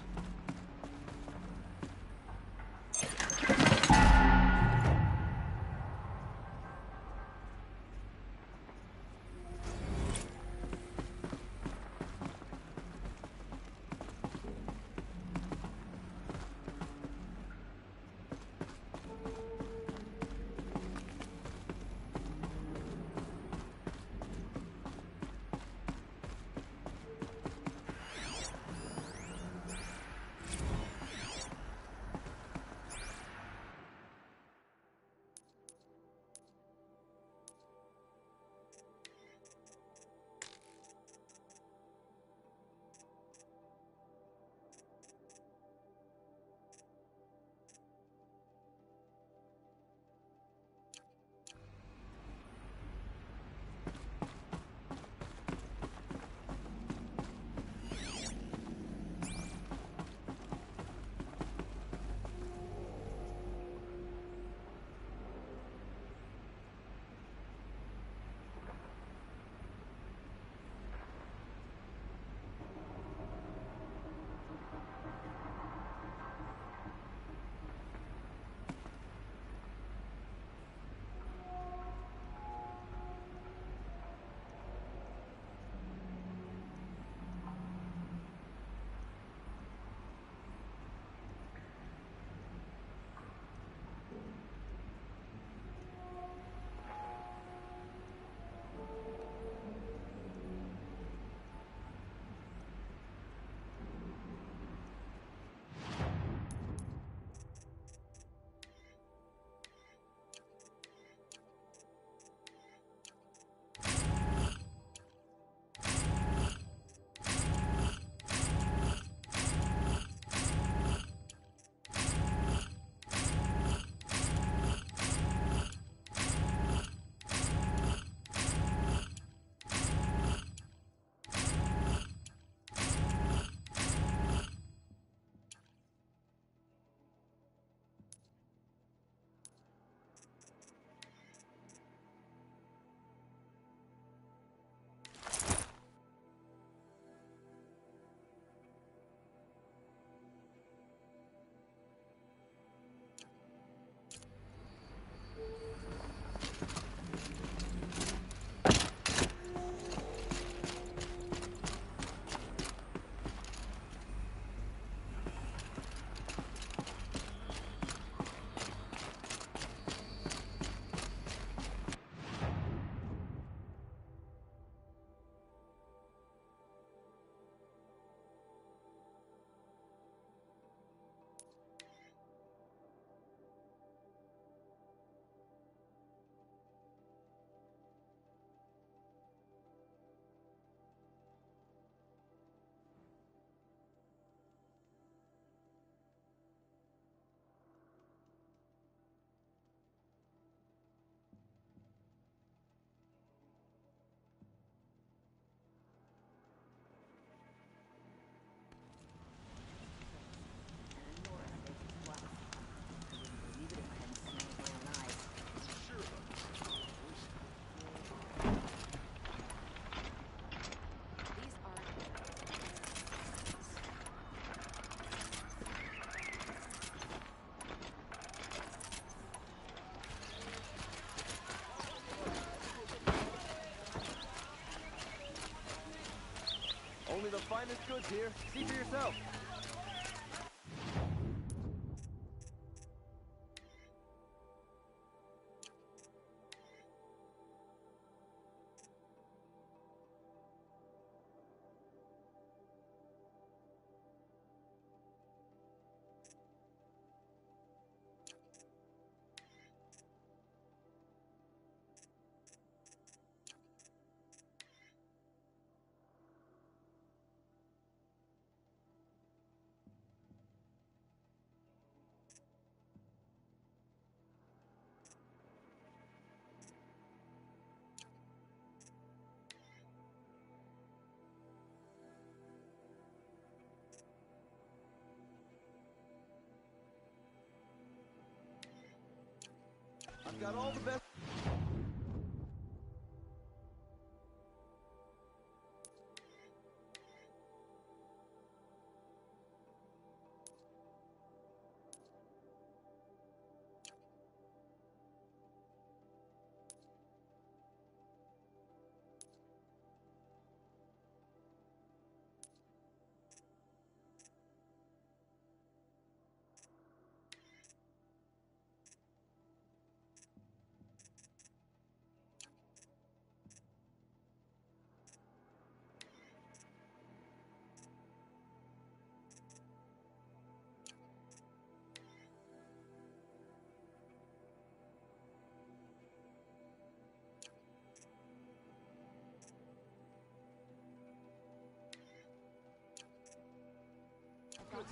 the finest goods here. See for yourself. I've got all the best.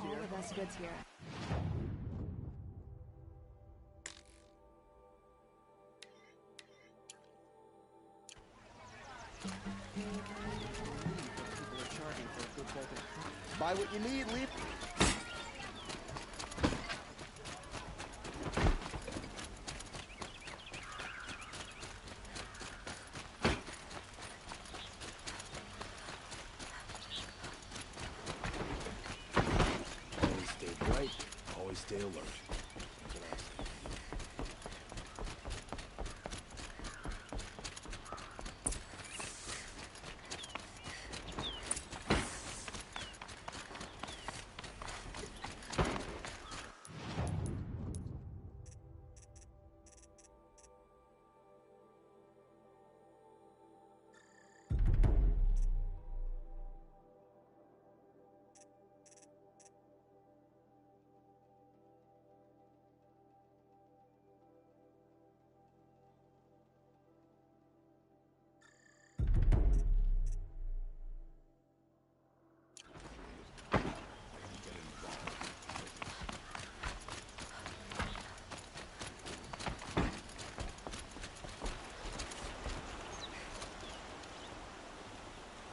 All the best goods here. Buy what you need, leave. Always stay bright, always stay alert. That's what I say.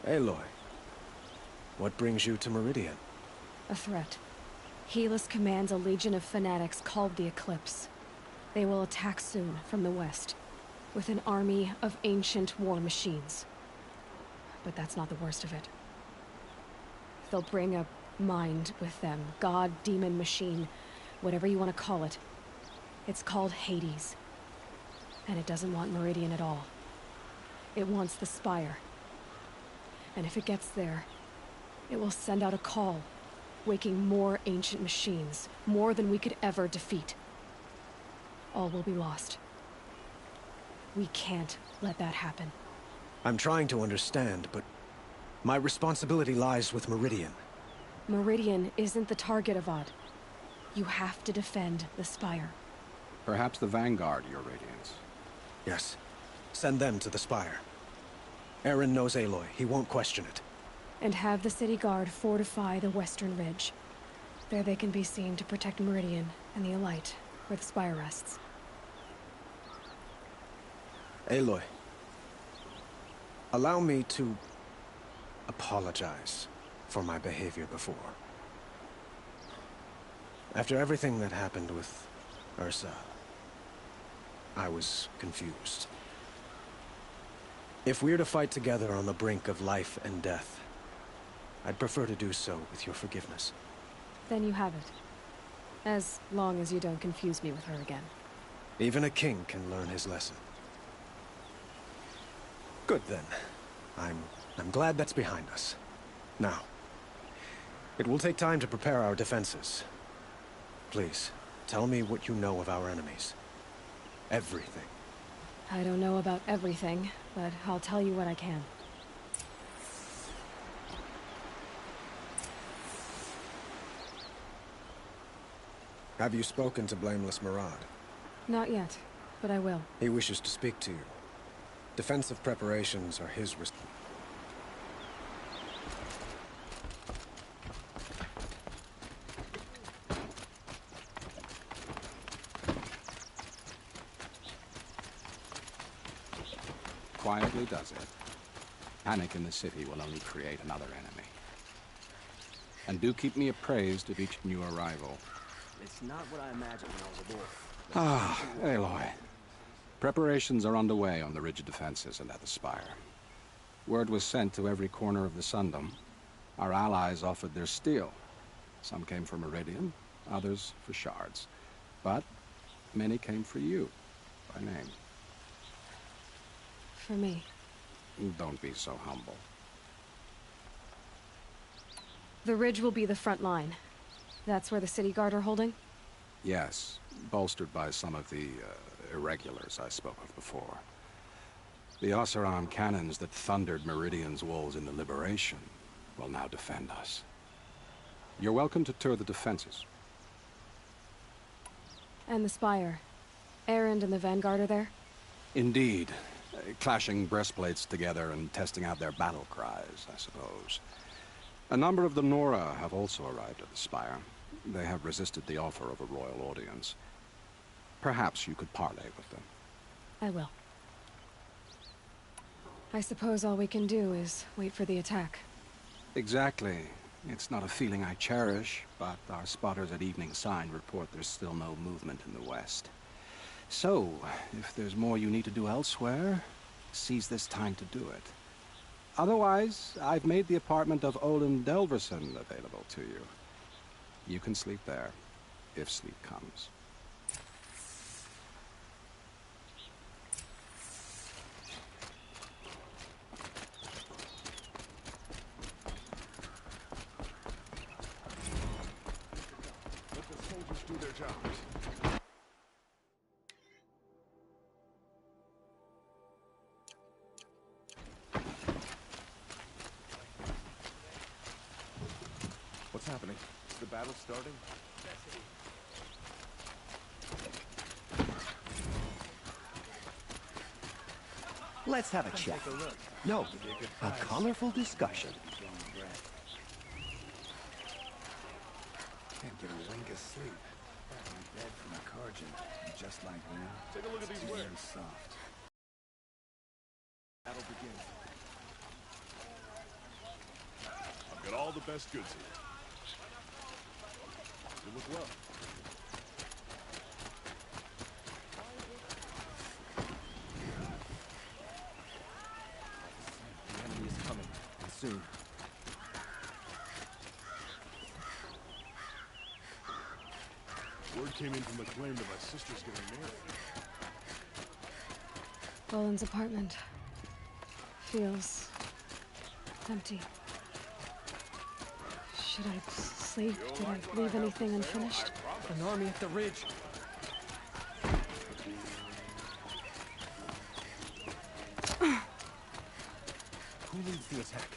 Aloy, what brings you to Meridian? A threat. Helis commands a legion of fanatics called the Eclipse. They will attack soon from the west, with an army of ancient war machines. But that's not the worst of it. They'll bring a mind with them, god, demon, machine, whatever you want to call it. It's called Hades. And it doesn't want Meridian at all. It wants the Spire. And if it gets there, it will send out a call, waking more ancient machines, more than we could ever defeat. All will be lost. We can't let that happen. I'm trying to understand, but my responsibility lies with Meridian. Meridian isn't the target, Avad. You have to defend the Spire. Perhaps the Vanguard, Your Radiance. Yes. Send them to the Spire. Aaron knows Aloy. He won't question it. And have the city guard fortify the western ridge. There they can be seen to protect Meridian and the Elite, where the Spire rests. Aloy, allow me to apologize for my behavior before. After everything that happened with Ursa, I was confused. If we're to fight together on the brink of life and death, I'd prefer to do so with your forgiveness. Then you have it. As long as you don't confuse me with her again. Even a king can learn his lesson. Good then. I'm glad that's behind us. Now, it will take time to prepare our defenses. Please, tell me what you know of our enemies. Everything. I don't know about everything, but I'll tell you what I can. Have you spoken to Blameless Murad? Not yet, but I will. He wishes to speak to you. Defensive preparations are his Quietly does it. Panic in the city will only create another enemy. And do keep me appraised of each new arrival. It's not what I imagined when I was aboard. Ah, Aloy. Preparations are underway on the ridge defenses and at the spire. Word was sent to every corner of the Sundom. Our allies offered their steel. Some came for Meridian, others for shards. But many came for you, by name. For me. Don't be so humble. The ridge will be the front line. That's where the city guard are holding? Yes, bolstered by some of the irregulars I spoke of before. The Oseram cannons that thundered Meridian's walls in the Liberation will now defend us. You're welcome to tour the defenses. And the spire. Erend and the Vanguard are there? Indeed. Clashing breastplates together and testing out their battle cries, I suppose. A number of the Nora have also arrived at the spire. They have resisted the offer of a royal audience. Perhaps you could parley with them. I will. I suppose all we can do is wait for the attack. Exactly. It's not a feeling I cherish, but our spotters at Evening Sign report there's still no movement in the west. So, if there's more you need to do elsewhere, seize this time to do it. Otherwise, I've made the apartment of Olin Delverson available to you. You can sleep there, if sleep comes. Let the soldiers do their jobs. What's happening? Is the battle starting? Let's have a chat. No, a colorful discussion. Can't get a wink of sleep. I'm dead from a Carjan. Just like that. Take a look at these wares. Soft. Battle begins. I've got all the best goods here. You look well. The enemy is coming, and soon. Word came in from the claim that my sister's getting married. Olin's apartment. Feels empty. Should I sleep? Did I leave anything unfinished? An army at the ridge. Who leads the attack?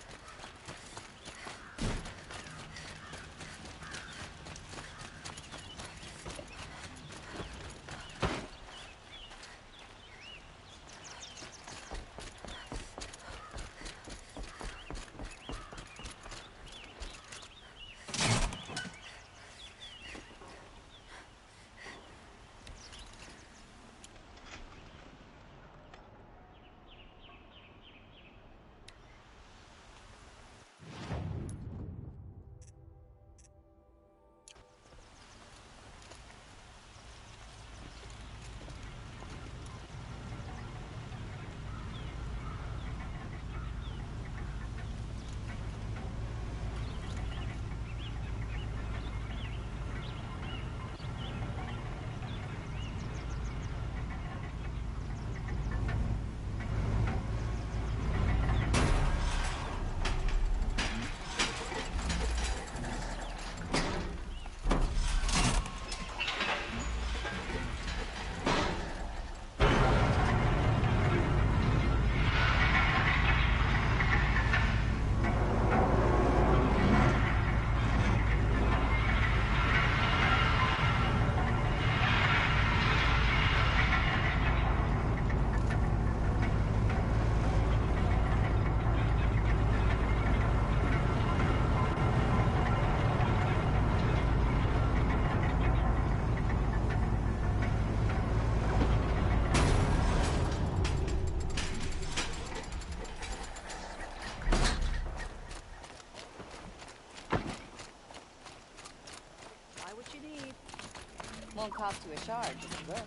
Won't cost you a shard, just look.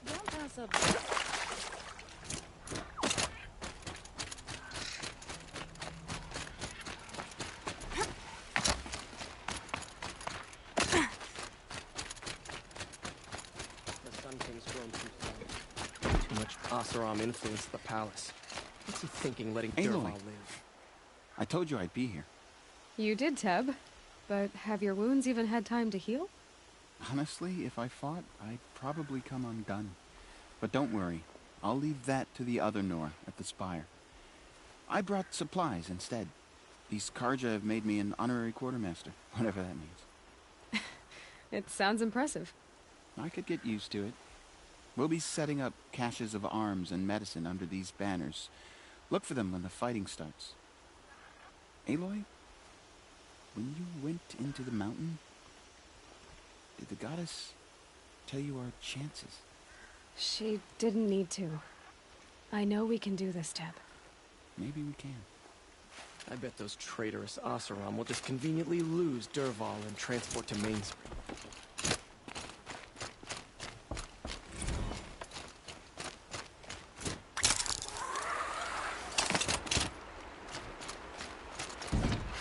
Don't pass up. The Sun King's grown too slow. Too much Oseram influenced the palace. What's he thinking, letting Dervahl live? I told you I'd be here. You did, Teb. But have your wounds even had time to heal? Honestly, if I fought, I'd probably come undone. But don't worry. I'll leave that to the other Nor at the Spire. I brought supplies instead. These Karja have made me an honorary quartermaster, whatever that means. It sounds impressive. I could get used to it. We'll be setting up caches of arms and medicine under these banners. Look for them when the fighting starts. Aloy, when you went into the mountain, did the goddess tell you our chances? She didn't need to. I know we can do this, Teb. Maybe we can. I bet those traitorous Oseram will just conveniently lose Dervahl and transport to Mainspring.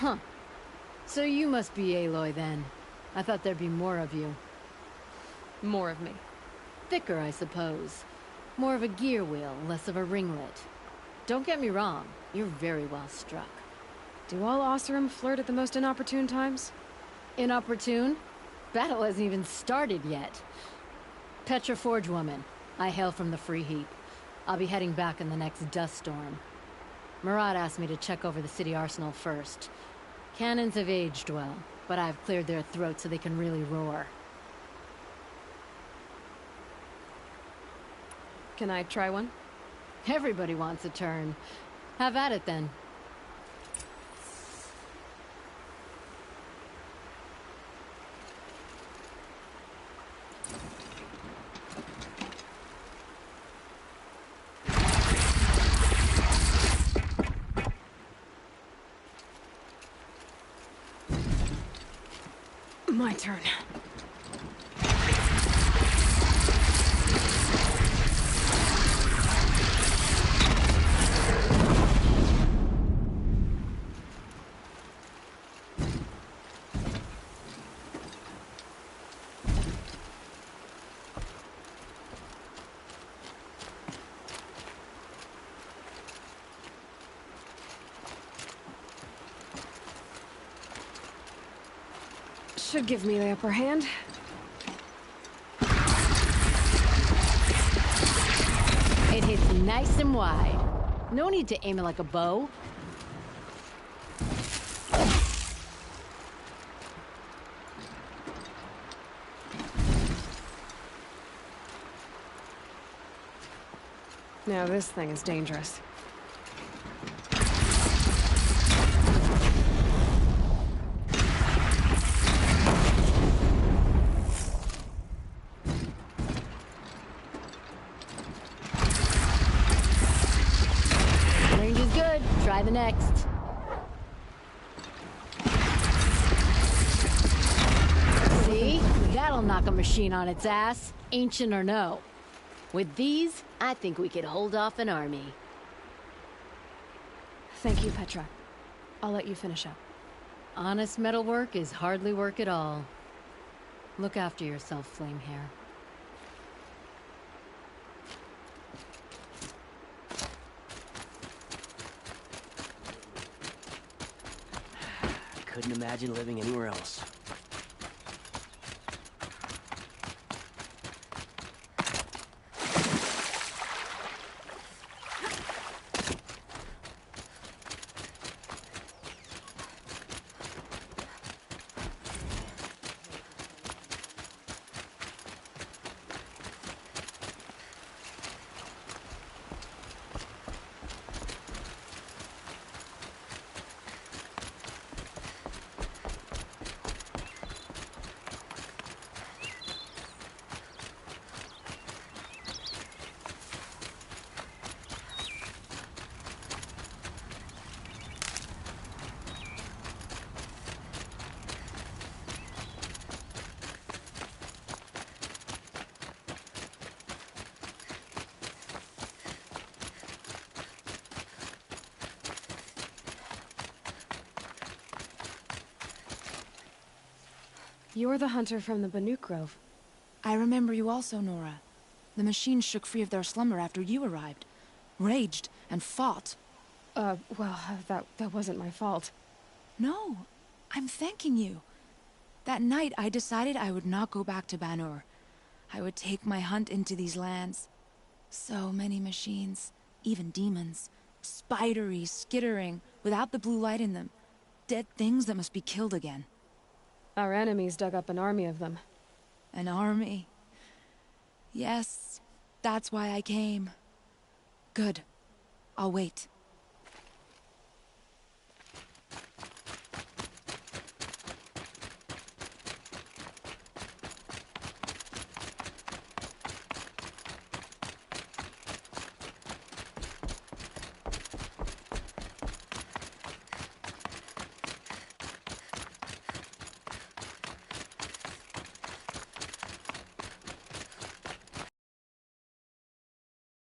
Huh. So you must be Aloy then. I thought there'd be more of you. More of me. Thicker, I suppose. More of a gear wheel, less of a ringlet. Don't get me wrong, you're very well struck. Do all Oseram flirt at the most inopportune times? Inopportune? Battle hasn't even started yet. Petra Forge woman. I hail from the Free Heap. I'll be heading back in the next dust storm. Murad asked me to check over the city arsenal first. Cannons have aged well, but I've cleared their throats so they can really roar. Can I try one? Everybody wants a turn. Have at it then. My turn. Should give me the upper hand. It hits nice and wide. No need to aim it like a bow. Now this thing is dangerous. Range is good. Try the next. See? That'll knock a machine on its ass, ancient or no. With these, I think we could hold off an army. Thank you, Petra. I'll let you finish up. Honest metalwork is hardly work at all. Look after yourself, Flamehair. Couldn't imagine living anywhere else. You're the hunter from the Banuk Grove. I remember you also, Nora. The machines shook free of their slumber after you arrived. Raged and fought. Well, that wasn't my fault. No, I'm thanking you. That night, I decided I would not go back to Banur. I would take my hunt into these lands. So many machines, even demons. Spidery, skittering, without the blue light in them. Dead things that must be killed again. Our enemies dug up an army of them. An army? Yes, that's why I came. Good. I'll wait.